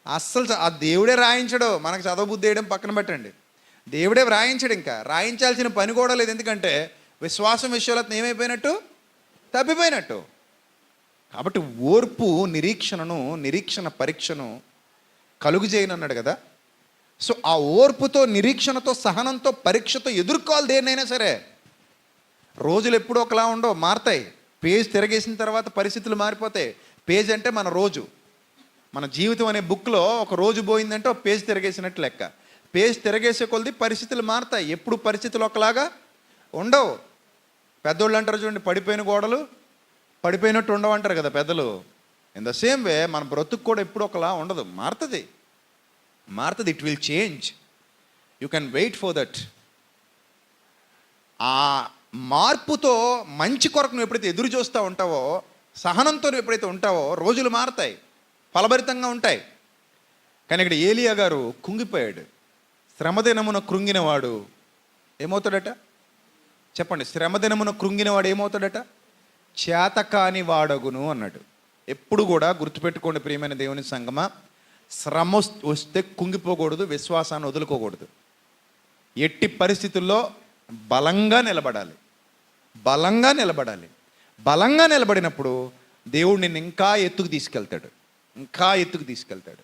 అస్సలు ఆ దేవుడే రాయించడు. మనకు చదవబుద్ధి వేయడం పక్కన పెట్టండి, దేవుడే వ్రాయించడు. ఇంకా రాయించాల్సిన పని కూడా లేదు. ఎందుకంటే విశ్వాసం విషయంలో ఏమైపోయినట్టు? తప్పిపోయినట్టు. కాబట్టి ఓర్పు నిరీక్షణ పరీక్షను కలుగు చేయనన్నాడు కదా. సో ఆ ఓర్పుతో, నిరీక్షణతో, సహనంతో, పరీక్షతో ఎదుర్కోవాలి దేన్నైనా సరే. రోజులు ఎప్పుడూ ఒకలా ఉండవు, మారుతాయి. పేజ్ తిరగేసిన తర్వాత పరిస్థితులు మారిపోతాయి. పేజ్ అంటే మన రోజు, మన జీవితం అనే బుక్లో ఒక రోజు పోయిందంటే ఒక పేజ్ తిరగేసినట్టు లెక్క. పేజ్ తిరగేసే కొలది పరిస్థితులు మారుతాయి. ఎప్పుడు పరిస్థితులు ఒకలాగా ఉండవు. పెద్దోళ్ళు అంటారు చూడండి, పడిపోయిన గోడలు పడిపోయినట్టు ఉండవు అంటారు కదా పెద్దలు. ఇన్ ద సేమ్ వే మన బ్రతుకు కూడా ఎప్పుడు ఒకలా ఉండదు, మారుతుంది. It will change. You can wait for that. ఆ మార్పుతో మంచి కొరకు నువ్వు ఎప్పుడైతే ఎదురు చూస్తూ ఉంటావో, సహనంతో నువ్వు ఎప్పుడైతే ఉంటావో రోజులు మారుతాయి, ఫలభరితంగా ఉంటాయి. కానీ ఇక్కడ ఏలియా గారు కుంగిపోయాడు. శ్రమదినమున కృంగినవాడు ఏమవుతాడట? చెప్పండి, శ్రమదినమున కృంగినవాడు ఏమవుతాడట? చేతకాని వాడగును అన్నాడు. ఎప్పుడు కూడా గుర్తుపెట్టుకోండి ప్రియమైన దేవుని సంగమా, శ్రమ వస్తే కుంగిపోకూడదు, విశ్వాసాన్ని వదులుకోకూడదు. ఎట్టి పరిస్థితుల్లో బలంగా నిలబడాలి. బలంగా నిలబడినప్పుడు దేవుడు నిన్ను ఇంకా ఎత్తుకు తీసుకెళ్తాడు, ఇంకా ఎత్తుకు తీసుకెళ్తాడు.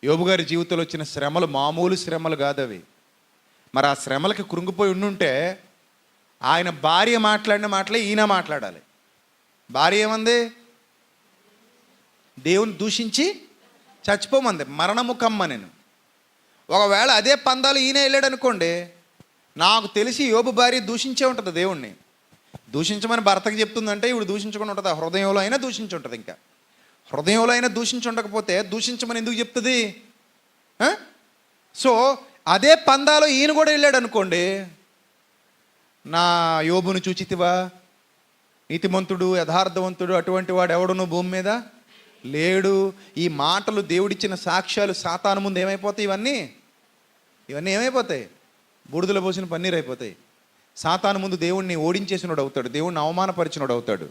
యోబు గారి జీవితంలో వచ్చిన శ్రమలు మామూలు శ్రమలు కాదు అవి. మరి ఆ శ్రమలకి కృంగిపోయి ఉండుంటే ఆయన భార్య మాట్లాడిన మాటలే ఈయన మాట్లాడాలి. భార్య ఏమంది? దేవుని దూషించి చచ్చిపోమంది, మరణము కమ్మ నేను. ఒకవేళ అదే పందాలు ఈయన వెళ్ళాడు అనుకోండి, నాకు తెలిసి యోబు భార్య దూషించే ఉంటుంది దేవుణ్ణి. దూషించమని భర్తకి చెప్తుందంటే ఇప్పుడు దూషించకుండా ఉంటుంది. ఆ హృదయంలో అయినా దూషించి ఉంటుంది. ఇంకా హృదయంలో అయినా దూషించి ఉండకపోతే దూషించమని ఎందుకు చెప్తుంది? సో అదే పందాలో ఈయన కూడా వెళ్ళాడు అనుకోండి, నా యోబును చూచితివా, నీతిమంతుడు యథార్థవంతుడు అటువంటి వాడు ఎవడును భూమి మీద లేడు. ఈ మాటలు దేవుడిచ్చిన సాక్ష్యాలు సాతాను ముందు ఏమైపోతాయి? ఇవన్నీ ఏమైపోతాయి? బూడిదలో పోసిన పన్నీరు అయిపోతాయి. సాతాను ముందు దేవుణ్ణి ఓడించేసినోడు అవుతాడు, దేవుణ్ణి అవమానపరిచినోడు అవుతాడు.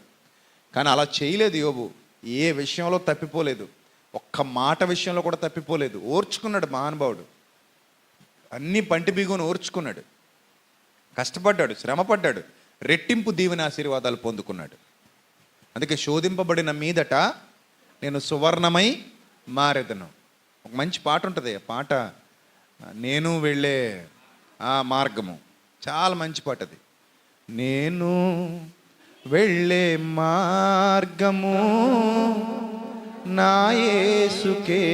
కానీ అలా చేయలేదు యోబు. ఏ విషయంలో తప్పిపోలేదు, ఒక్క మాట విషయంలో కూడా తప్పిపోలేదు. ఓర్చుకున్నాడు మహానుభావుడు, అన్నీ పంటి బిగును ఓర్చుకున్నాడు, కష్టపడ్డాడు, శ్రమపడ్డాడు, రెట్టింపు దీవెన ఆశీర్వాదాలు పొందుకున్నాడు. అందుకే శోధింపబడిన మీదట నేను సువర్ణమై మారెదను. ఒక మంచి పాట ఉంటుంది, ఆ పాట నేను వెళ్ళే ఆ మార్గము, చాలా మంచి పాట అది. నేను వెళ్ళే మార్గము నా యేసుకే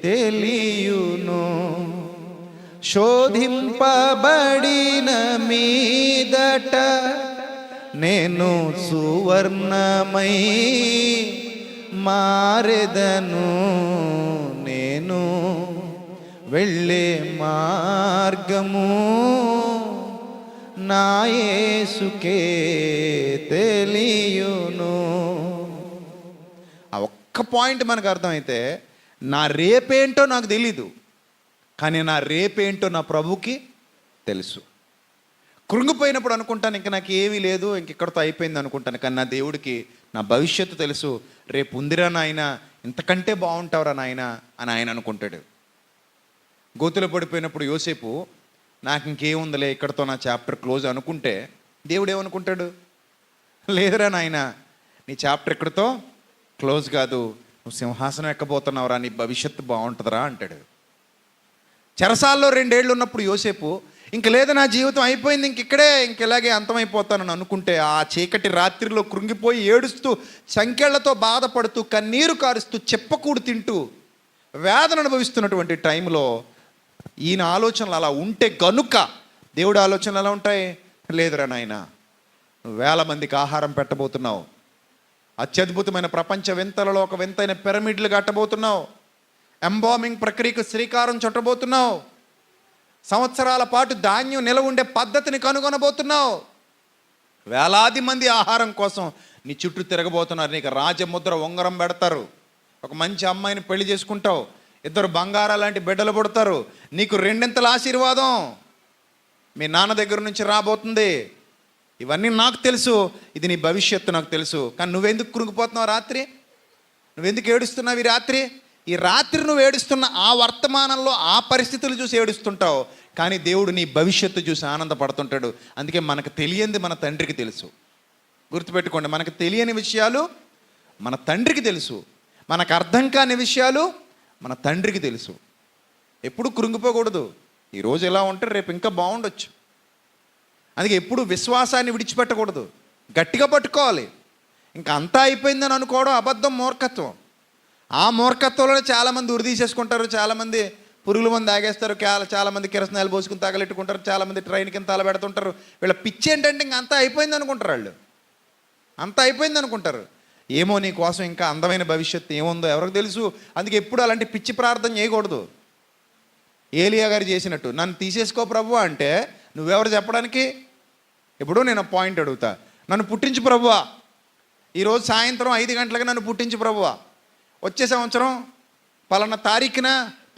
తెలియును, శోధింపబడిన మీదట నేను సువర్ణమై మారెదను, నేను వెళ్ళే మార్గము నా యేసుకే తెలియును. ఆ ఒక్క పాయింట్ మనకు అర్థమైతే నా రేపేంటో నాకు తెలీదు, కానీ నా రేపేంటో నా ప్రభుకి తెలుసు. కృంగిపోయినప్పుడు అనుకుంటాను ఇంక నాకు ఏమీ లేదు, ఇంక ఇక్కడితో అయిపోయింది అనుకుంటాను. కానీ నా దేవుడికి నా భవిష్యత్తు తెలుసు. రేపు ఉందిరా నాయన, ఇంతకంటే బాగుంటావురా నాయన అని ఆయన అనుకుంటాడు. గోతులో పడిపోయినప్పుడు యోసేపు నాకు ఇంకేముందిలే ఇక్కడితో నా చాప్టర్ క్లోజ్ అనుకుంటే, దేవుడు ఏమనుకుంటాడు? లేదురా నాయన, నీ చాప్టర్ ఇక్కడితో క్లోజ్ కాదు, నువ్వు సింహాసనం ఎక్కబోతున్నావురా, నీ భవిష్యత్తు బాగుంటుందిరా అంటాడు. చెరసాల్లో 2 ఏళ్ళు ఉన్నప్పుడు యోసేపు ఇంక లేదు నా జీవితం అయిపోయింది, ఇంక ఇలాగే అంతమైపోతానని అనుకుంటే, ఆ చీకటి రాత్రిలో కృంగిపోయి ఏడుస్తూ సంకెళ్లతో బాధపడుతూ కన్నీరు కారుస్తూ చెప్పకూడు తింటూ వేదన అనుభవిస్తున్నటువంటి టైంలో ఈయన ఆలోచనలు అలా ఉంటే గనుక దేవుడి ఆలోచనలు ఎలా ఉంటాయి? లేదురా నాయన, నువ్వు 1000 మందికి ఆహారం పెట్టబోతున్నావు, అత్యద్భుతమైన ప్రపంచ వింతలలో ఒక వింతైన పిరమిడ్లు కట్టబోతున్నావు, ఎంబామింగ్ ప్రక్రియకు శ్రీకారం చుట్టబోతున్నావు, సంవత్సరాల పాటు ధాన్యం నిలవ ఉండే పద్ధతిని కనుగొనబోతున్నావు, 1000 మంది ఆహారం కోసం నీ చుట్టూ తిరగబోతున్నారు, నీకు రాజముద్ర ఉంగరం పెడతారు, ఒక మంచి అమ్మాయిని పెళ్లి చేసుకుంటావు, 2 బంగారా లాంటి బిడ్డలు పుడతారు, నీకు 2 ఆశీర్వాదం మీ నాన్న దగ్గర నుంచి రాబోతుంది. ఇవన్నీ నాకు తెలుసు, ఇది నీ భవిష్యత్తు నాకు తెలుసు. కానీ నువ్వెందుకు కృంగిపోతున్నావు? రాత్రి నువ్వెందుకు ఏడుస్తున్నావు? ఈ రాత్రి నువ్వు ఏడుస్తున్న ఆ వర్తమానంలో ఆ పరిస్థితులు చూసి ఏడుస్తుంటావు, కానీ దేవుడు నీ భవిష్యత్తు చూసి ఆనందపడుతుంటాడు. అందుకే మనకు తెలియంది మన తండ్రికి తెలుసు. గుర్తుపెట్టుకోండి, మనకు తెలియని విషయాలు మన తండ్రికి తెలుసు, మనకు అర్థం కాని విషయాలు మన తండ్రికి తెలుసు. ఎప్పుడు కృంగిపోకూడదు. ఈరోజు ఎలా ఉంటే రేపు ఇంకా బాగుండొచ్చు. అందుకే ఎప్పుడు విశ్వాసాన్ని విడిచిపెట్టకూడదు, గట్టిగా పట్టుకోవాలి. ఇంకా అంతా అయిపోయిందని అనుకోవడం అబద్ధం, మూర్ఖత్వం. ఆ మూర్ఖత్వంలోనే చాలామంది ఉరిదీసేసుకుంటారు, చాలామంది పురుగుల మంది తాగేస్తారు, చాలామంది కిరసనాయలు పోసుకుని తగలెట్టుకుంటారు, చాలామంది ట్రైన్ కింద తల పెడుతుంటారు. వీళ్ళ పిచ్చి ఏంటంటే ఇంకా అంతా అయిపోయింది అనుకుంటారు. వాళ్ళు అంతా అయిపోయింది అనుకుంటారు. ఏమో నీ కోసం ఇంకా అందమైన భవిష్యత్తు ఏముందో ఎవరికి తెలుసు. అందుకే ఎప్పుడు అలాంటి పిచ్చి ప్రార్థన చేయకూడదు. ఏలియా గారు చేసినట్టు, నన్ను తీసేసుకో ప్రభువా అంటే నువ్వెవరు చెప్పడానికి? ఇప్పుడు నేను పాయింట్ అడుగుతా, నన్ను పుట్టించు ప్రభువా, ఈరోజు సాయంత్రం 5 గంటలకు నన్ను పుట్టించు ప్రభువా, వచ్చే సంవత్సరం పలానా తారీఖున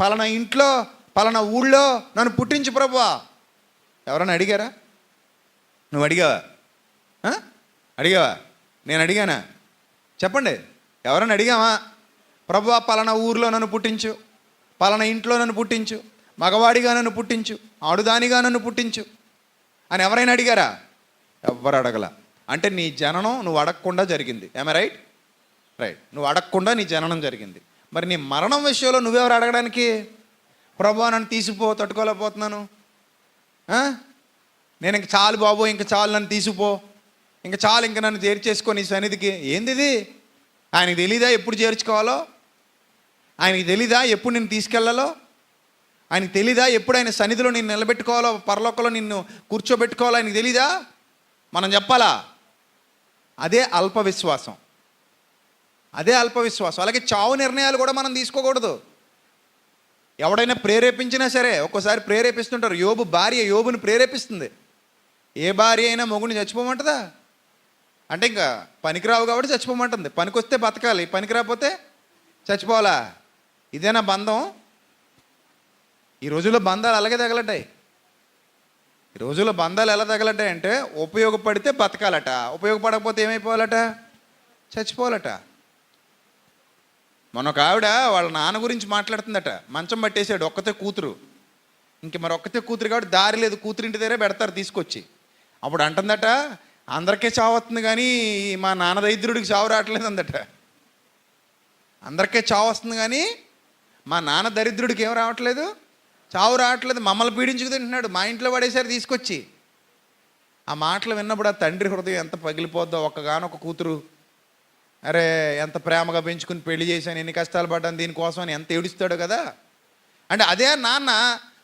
పలానా ఇంట్లో పలానా ఊళ్ళో నన్ను పుట్టించు ప్రభువా. ఎవరన్నా అడిగారా? నువ్వు అడిగావా? అడిగావా? నేను అడిగానా? చెప్పండి, ఎవరన్నా అడిగావా? ప్రభువా పలానా ఊరిలో నన్ను పుట్టించు, పలానా ఇంట్లో నన్ను పుట్టించు, మగవాడిగా నన్ను పుట్టించు, ఆడుదానిగా నన్ను పుట్టించు అని ఎవరైనా అడిగారా? ఎవ్వరు అడగల. అంటే నీ జననం నువ్వు అడగకుండా జరిగింది. ఏమ రైట్? రైట్. నువ్వు అడగకుండా నీ జననం జరిగింది. మరి నీ మరణం విషయంలో నువ్వెవరు అడగడానికి? ప్రభువా నన్ను తీసిపో, తట్టుకోలేకపోతున్నాను, నేను ఇంక చాలు బాబు, ఇంక చాలు, నన్ను తీసుకుపో, ఇంక చాలు, ఇంక నన్ను చేర్చేసుకో నీ సన్నిధికి. ఏంది ఇది? ఆయనకి తెలీదా ఎప్పుడు చేర్చుకోవాలో? ఆయనకి తెలీదా ఎప్పుడు నిన్ను తీసుకెళ్లాలో? ఆయనకి తెలీదా ఎప్పుడు ఆయన సన్నిధిలో నిన్ను నిలబెట్టుకోవాలో, పరలోకంలో నిన్ను కూర్చోబెట్టుకోవాలో ఆయనకి తెలీదా? మనం చెప్పాలా? అదే అల్ప విశ్వాసం, అదే అల్ప విశ్వాసం. అలాగే చావు నిర్ణయాలు కూడా మనం తీసుకోకూడదు. ఎవడైనా ప్రేరేపించినా సరే, ఒక్కోసారి ప్రేరేపిస్తుంటారు. యోబు భార్య యోబుని ప్రేరేపిస్తుంది. ఏ భార్య అయినా మొగుడిని చచ్చిపోమంటుందా? అంటే ఇంకా పనికిరావు కాబట్టి చచ్చిపోమంటుంది. పనికొస్తే బతకాలి, పనికి రాకపోతే చచ్చిపోవాలా? ఇదేనా బంధం? ఈ రోజుల్లో బంధాలు అలాగే తగలటాయి. ఈ రోజుల్లో బంధాలు ఎలా తగలటాయి అంటే, ఉపయోగపడితే బతకాలట, ఉపయోగపడకపోతే ఏమైపోవాలట? చచ్చిపోవాలట. మొన్న ఒక ఆవిడ వాళ్ళ నాన్న గురించి మాట్లాడుతుందట. మంచం పట్టేసాడు, ఒక్కతే కూతురు. ఇంక మరి ఒక్కతే కూతురు కాబట్టి దారి లేదు, కూతురింటి దగ్గరే పెడతారు తీసుకొచ్చి. అప్పుడు అంటుందట, అందరికీ చావు వస్తుంది కానీ మా నాన్న దరిద్రుడికి చావు రావట్లేదు అందట. అందరికీ చావు వస్తుంది కానీ మా నాన్న దరిద్రుడికి ఏం రావట్లేదు, చావు రావట్లేదు. మమ్మల్ని పీడించుకు తింటున్నాడు, మా ఇంట్లో పడేసారి తీసుకొచ్చి. ఆ మాటలు విన్నప్పుడు ఆ తండ్రి హృదయం ఎంత పగిలిపోద్దో. ఒక్కగానొక్క కూతురు, అరే ఎంత ప్రేమగా పెంచుకుని పెళ్లి చేశాను, ఎన్ని కష్టాలు పడ్డాను దీనికోసం అని ఎంత ఏడుస్తాడు కదా. అంటే అదే నాన్న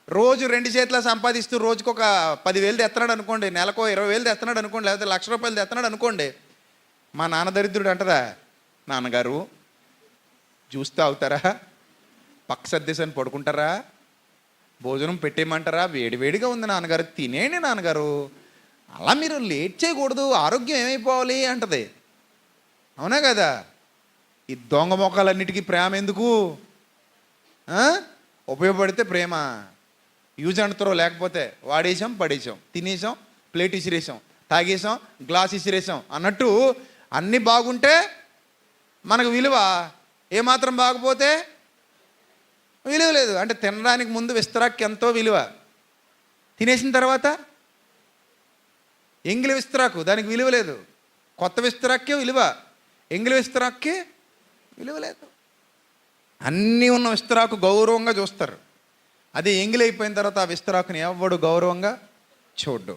రోజు 2 చేతుల సంపాదిస్తూ రోజుకు ఒక 10,000 తెస్తున్నాడు అనుకోండి, నెలకు 20,000 తెస్తున్నాడు అనుకోండి, లేకపోతే ₹1,00,000 తెస్తున్నాడు అనుకోండి. మా నాన్న దరిద్రుడు అంటదా, నాన్నగారు జ్యూస్ తాగుతారా, పక్క సర్దేశాన్ని పడుకుంటారా, భోజనం పెట్టేయమంటారా, వేడివేడిగా ఉంది నాన్నగారు, తినేయండి నాన్నగారు, అలా మీరు లేట్ చేయకూడదు, ఆరోగ్యం ఏమైపోవాలి అంటది. అవునా కదా? ఈ దొంగ మొక్కలన్నిటికీ ప్రేమ ఎందుకు? ఉపయోగపడితే ప్రేమ, యూజ్ అండ్ త్రో లేకపోతే వాడేసాం, పడేసాం, తినేసాం, ప్లేట్ ఇసిరేసాం, తాగేసాం, గ్లాస్ ఇసిరేసాం అన్నట్టు అన్నీ బాగుంటే మనకు విలువ, ఏమాత్రం బాగపోతే విలువ లేదు. అంటే తినడానికి ముందు విస్తరాక్కి ఎంతో విలువ, తినేసిన తర్వాత ఎంగిలి విస్తరాకు దానికి విలువ లేదు. కొత్త విస్తరాక్కే విలువ, ఎంగిలి విస్తరాక్కి విలువ లేదు. అన్నీ ఉన్న విస్తరాకు గౌరవంగా చూస్తారు. అదే ఎంగిలి అయిపోయిన తర్వాత ఆ విస్తరాకుని ఎవడు గౌరవంగా చూడ్డు.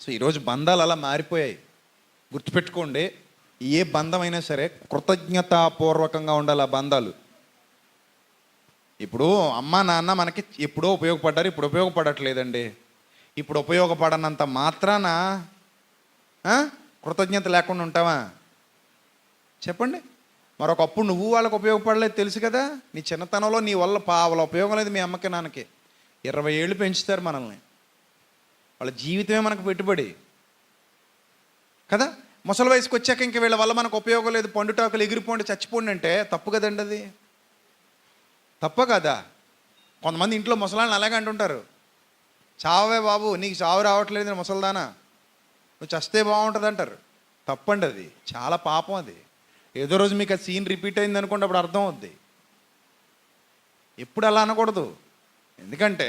సో ఈరోజు బంధాలు అలా మారిపోయాయి. గుర్తుపెట్టుకోండి, ఏ బంధమైనా సరే కృతజ్ఞతాపూర్వకంగా ఉండాలి ఆ బంధాలు. ఇప్పుడు అమ్మ నాన్న మనకి ఎప్పుడో ఉపయోగపడ్డారు, ఇప్పుడు ఉపయోగపడట్లేదండి. ఇప్పుడు ఉపయోగపడనంత మాత్రాన కృతజ్ఞత లేకుండా ఉంటావా? చెప్పండి. మరొకప్పుడు నువ్వు వాళ్ళకు ఉపయోగపడలేదు తెలుసు కదా. నీ చిన్నతనంలో నీ వల్ల పావల ఉపయోగం లేదు మీ అమ్మకి నాన్నకి. 20 ఏళ్ళు పెంచుతారు మనల్ని, వాళ్ళ జీవితమే మనకు పెట్టుబడి కదా. ముసలి వయసుకు వచ్చాక ఇంక వీళ్ళ వల్ల మనకు ఉపయోగం లేదు, పండుటాకులు ఎగిరిపోండి చచ్చిపోండి అంటే తప్పు కదండి. అది తప్ప కదా. కొంతమంది ఇంట్లో ముసలాళ్ళని అలాగే అంటుంటారు, చావే బాబు, నీకు చావు రావట్లేదు ముసల్దానా, నువ్వు చస్తే బాగుంటుంది అంటారు. తప్పండి, అది చాలా పాపం. అది ఏదో రోజు మీకు ఆ సీన్ రిపీట్ అయింది అనుకోండి, అప్పుడు అర్థం అవుద్ది. ఎప్పుడు అలా అనకూడదు. ఎందుకంటే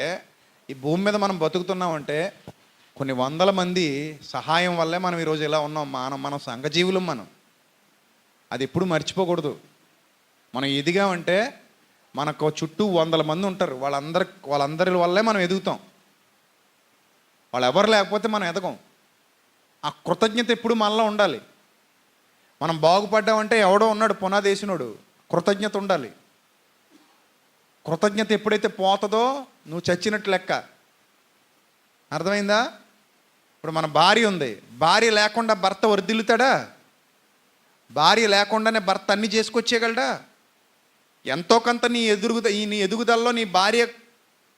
ఈ భూమి మీద మనం బతుకుతున్నామంటే కొన్ని వందల మంది సహాయం వల్లే మనం ఈరోజు ఇలా ఉన్నాం. మనం సంఘజీవులం. మనం అది ఎప్పుడు మర్చిపోకూడదు. మనం ఎదిగామంటే మనకు చుట్టూ 100 మంది ఉంటారు, వాళ్ళందరి వల్లే మనం ఎదుగుతాం. వాళ్ళు ఎవరు లేకపోతే మనం ఎదగం. ఆ కృతజ్ఞత ఎప్పుడు మనలో ఉండాలి. మనం బాగుపడ్డామంటే ఎవడో ఉన్నాడు పునాదేసినోడు, కృతజ్ఞత ఉండాలి. కృతజ్ఞత ఎప్పుడైతే పోతుందో నువ్వు చచ్చినట్టు లెక్క. అర్థమైందా? ఇప్పుడు మన భార్య ఉంది, భార్య లేకుండా భర్త వర్ధిల్లుతాడా? భార్య లేకుండానే భర్త అన్నీ చేసుకొచ్చేయగలడా? ఎంతో కొంత నీ ఎదుగుదలలో నీ భార్య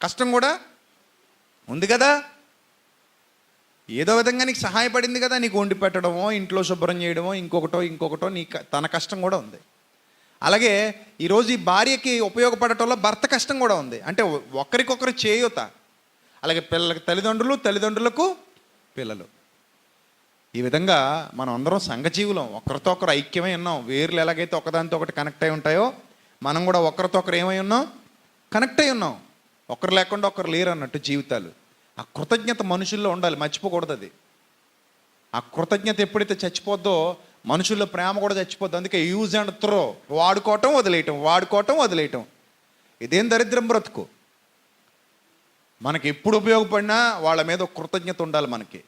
కష్టం కూడా ఉంది కదా. ఏదో విధంగా నీకు సహాయపడింది కదా. నీకు వండి పెట్టడమో, ఇంట్లో శుభ్రం చేయడమో, ఇంకొకటో తన కష్టం కూడా ఉంది. అలాగే ఈరోజు ఈ భార్యకి ఉపయోగపడటంలో భర్త కష్టం కూడా ఉంది. అంటే ఒకరికొకరు చేయూత. అలాగే పిల్లలకి తల్లిదండ్రులకు పిల్లలు. ఈ విధంగా మనం అందరం సంఘజీవులం, ఒకరితో ఒకరు ఐక్యమై ఉన్నాం. వేర్లు ఎలాగైతే ఒకదానితో ఒకటి కనెక్ట్ అయి ఉంటాయో మనం కూడా ఒకరితో ఒకరు ఏమై ఉన్నాం, కనెక్ట్ అయి ఉన్నాం. ఒకరు లేకుండా ఒకరు లేరు అన్నట్టు జీవితాలు. ఆ కృతజ్ఞత మనుషుల్లో ఉండాలి, మర్చిపోకూడదు. అది ఆ కృతజ్ఞత ఎప్పుడైతే చచ్చిపోద్దో మనుషుల్లో ప్రేమ కూడా చచ్చిపోద్ది. అందుకే యూజ్ అండ్ త్రో, వాడుకోవటం వదిలేయటం, వాడుకోవటం వదిలేయటం. ఇదేం దరిద్రం బ్రతుకు. మనకి ఎప్పుడు ఉపయోగపడినా వాళ్ళ మీద ఒక కృతజ్ఞత ఉండాలి. మనకి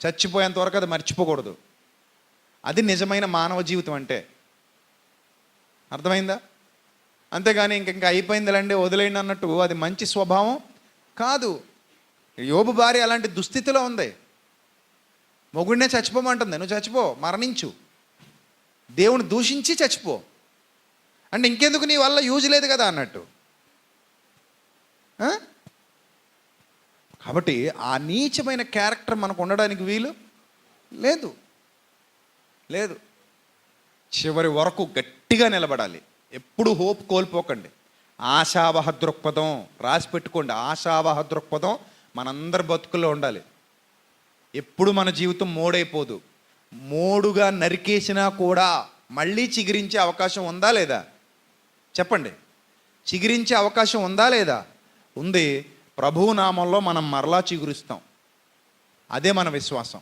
చచ్చిపోయేంత వరకు అది మర్చిపోకూడదు. అది నిజమైన మానవ జీవితం అంటే. అర్థమైందా? అంతేగాని ఇంకా అయిపోయిందిలేండి వదిలేయండి అన్నట్టు అది మంచి స్వభావం కాదు. యోబు భార్య అలాంటి దుస్థితిలో ఉంది. మొగుడినే చచ్చిపోమంటుంది. నువ్వు చచ్చిపో, మరణించు, దేవుని దూషించి చచ్చిపో అంటే ఇంకెందుకు, నీ వల్ల యూజ్ లేదు కదా అన్నట్టు. కాబట్టి ఆ నీచమైన క్యారెక్టర్ మనకు ఉండడానికి వీలు లేదు లేదు. చివరి వరకు గట్టిగా నిలబడాలి. ఎప్పుడు హోప్ కోల్పోకండి. ఆశావహ దృక్పథం రాసి పెట్టుకోండి. ఆశావహ దృక్పథం మనందరి బతుకుల్లో ఉండాలి. ఎప్పుడు మన జీవితం మోడైపోదు. మోడుగా నరికేసినా కూడా మళ్ళీ చిగురించే అవకాశం ఉందా లేదా చెప్పండి. చిగురించే అవకాశం ఉందా లేదా? ఉంది. ప్రభువు నామంలో మనం మరలా చిగురిస్తాం. అదే మన విశ్వాసం.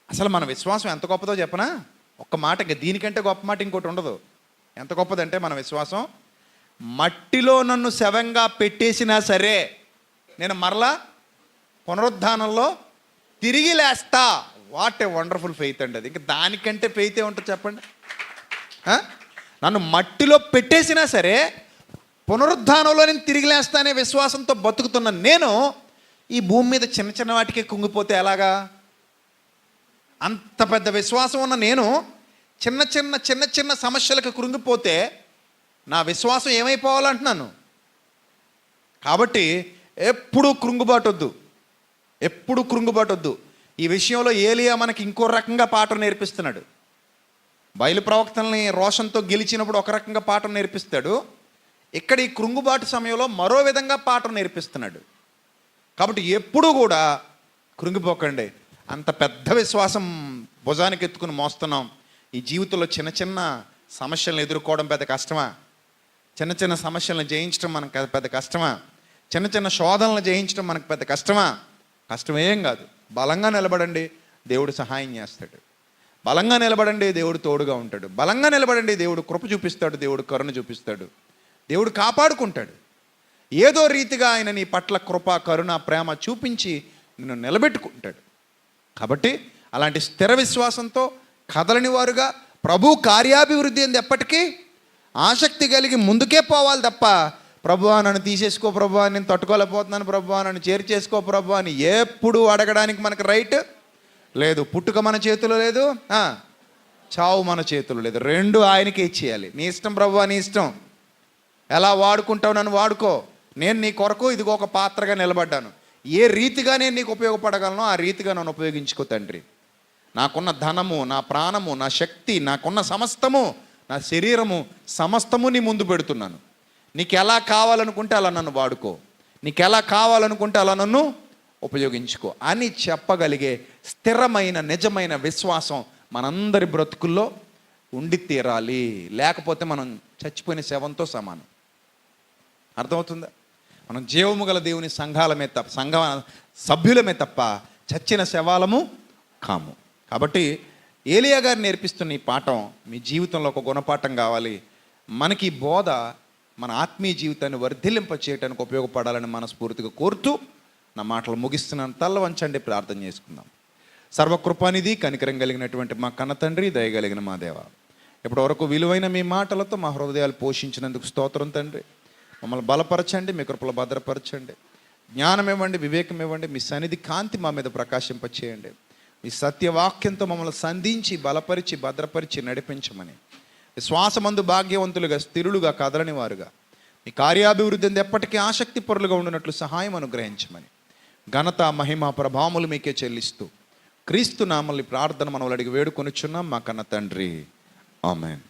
అసలు మన విశ్వాసం ఎంత గొప్పదో చెప్పనా? ఒక్క మాట, ఇంకా దీనికంటే గొప్ప మాట ఇంకోటి ఉండదు. ఎంత గొప్పదంటే మన విశ్వాసం, మట్టిలో నన్ను శవంగా పెట్టేసినా సరే నేను మరలా పునరుద్ధానంలో తిరిగి లేస్తా. వాట్ ఏ వండర్ఫుల్ ఫెయిత్ అండి అది. ఇంకా దానికంటే ఫెయిత్ ఏముంటుంది చెప్పండి? నన్ను మట్టిలో పెట్టేసినా సరే పునరుద్ధానంలో నేను తిరిగి లేస్తానే విశ్వాసంతో బతుకుతున్న నేను ఈ భూమి మీద చిన్న చిన్న వాటికే కుంగిపోతే ఎలాగా? అంత పెద్ద విశ్వాసం ఉన్న నేను చిన్న చిన్న చిన్న చిన్న సమస్యలకు కృంగిపోతే నా విశ్వాసం ఏమైపోవాలంటున్నాను. కాబట్టి ఎప్పుడూ కృంగుబాటొద్దు, ఎప్పుడు కృంగుబాటొద్దు. ఈ విషయంలో ఏలియా మనకి ఇంకో రకంగా పాఠం నేర్పిస్తున్నాడు. బయలు ప్రవక్తల్ని రోషంతో గెలిచినప్పుడు ఒక రకంగా పాఠం నేర్పిస్తాడు. ఇక్కడ ఈ కృంగుబాటు సమయంలో మరో విధంగా పాఠం నేర్పిస్తున్నాడు. కాబట్టి ఎప్పుడూ కూడా కృంగిపోకండి. అంత పెద్ద విశ్వాసం భుజానికి ఎత్తుకుని మోస్తున్నాం. ఈ జీవితంలో చిన్న చిన్న సమస్యలను ఎదుర్కోవడం పెద్ద కష్టమా? చిన్న చిన్న సమస్యలను జయించడం మనకు పెద్ద కష్టమా? చిన్న చిన్న శోధనలు జయించడం మనకు పెద్ద కష్టమా? కష్టమేం కాదు. బలంగా నిలబడండి, దేవుడు సహాయం చేస్తాడు. బలంగా నిలబడండి, దేవుడు తోడుగా ఉంటాడు. బలంగా నిలబడండి, దేవుడు కృప చూపిస్తాడు, దేవుడు కరుణ చూపిస్తాడు, దేవుడు కాపాడుకుంటాడు. ఏదో రీతిగా ఆయన నీ పట్ల కృప, కరుణ, ప్రేమ చూపించి నిన్ను నిలబెట్టుకుంటాడు. కాబట్టి అలాంటి స్థిర విశ్వాసంతో కదలని వారుగా ప్రభు కార్యాభివృద్ధి అంది ఎప్పటికీ ఆసక్తి కలిగి ముందుకే పోవాలి తప్ప ప్రభువా నన్ను తీసేసుకో, ప్రభువా నేను తట్టుకోలేకపోతున్నాను, ప్రభువా నన్ను చేరు చేసుకో ప్రభువా అని ఎప్పుడు అడగడానికి మనకు రైట్ లేదు. పుట్టుక మన చేతిలో లేదు, చావు మన చేతిలో లేదు. రెండు ఆయనకే ఇచ్చేయాలి. నీ ఇష్టం ప్రభువా, నీ ఇష్టం, ఎలా వాడుకుంటావు నన్ను వాడుకో. నేను నీ కొరకు ఇదిగో ఒక పాత్రగా నిలబడ్డాను. ఏ రీతిగా నేను నీకు ఉపయోగపడగలను ఆ రీతిగా నన్ను ఉపయోగించుకో తండ్రి. నాకున్న ధనము, నా ప్రాణము, నా శక్తి, నాకున్న సమస్తము, నా శరీరము సమస్తము నీ ముందు పెడుతున్నాను. నీకు ఎలా కావాలనుకుంటే అలా నన్ను వాడుకో, నీకు ఎలా కావాలనుకుంటే అలా నన్ను ఉపయోగించుకో అని చెప్పగలిగే స్థిరమైన నిజమైన విశ్వాసం మనందరి బ్రతుకుల్లో ఉండి తీరాలి. లేకపోతే మనం చచ్చిపోయిన శవంతో సమానం. అర్థమవుతుందా? మనం జీవము గల దేవుని సంఘాలమే తప్ప, సంఘ సభ్యులమే తప్ప చచ్చిన శవాలము కాము. కాబట్టి ఏలియా గారు నేర్పిస్తున్న ఈ పాఠం మీ జీవితంలో ఒక గుణపాఠం కావాలి. మనకి బోధ మన ఆత్మీయ జీవితాన్ని వర్ధిల్లింప చేయడానికి ఉపయోగపడాలని మనస్ఫూర్తిగా కోరుతూ నా మాటలు ముగిస్తున్నాను. తల్ల వంచండి, ప్రార్థన చేసుకుందాం. సర్వకృపానిధి, కనికరం కలిగినటువంటి మా కన్న తండ్రి, దయగలిగిన మా దేవ, ఇప్పటి వరకు విలువైన మీ మాటలతో మా హృదయాలు పోషించినందుకు స్తోత్రం తండ్రి. మమ్మల్ని బలపరచండి, మీ కృపలో భద్రపరచండి, జ్ఞానం ఇవ్వండి, వివేకం ఇవ్వండి, మీ సన్నిధి కాంతి మా మీద ప్రకాశింపచేయండి. మీ సత్యవాక్యంతో మమ్మల్ని సంధించి బలపరిచి భద్రపరిచి నడిపించమని, విశ్వాసమందు భాగ్యవంతులుగా స్థిరులుగా కదలని వారుగా మీ కార్యాభివృద్ధిని ఎప్పటికీ ఆసక్తి పరులుగా ఉండినట్లు సహాయం అనుగ్రహించమని ఘనత, మహిమ, ప్రభావములు మీకే చెల్లిస్తూ క్రీస్తు నామల్ని ప్రార్థన మనవలు అడిగి వేడుకొనిచున్నాం మా కన్న తండ్రి. ఆమేన్.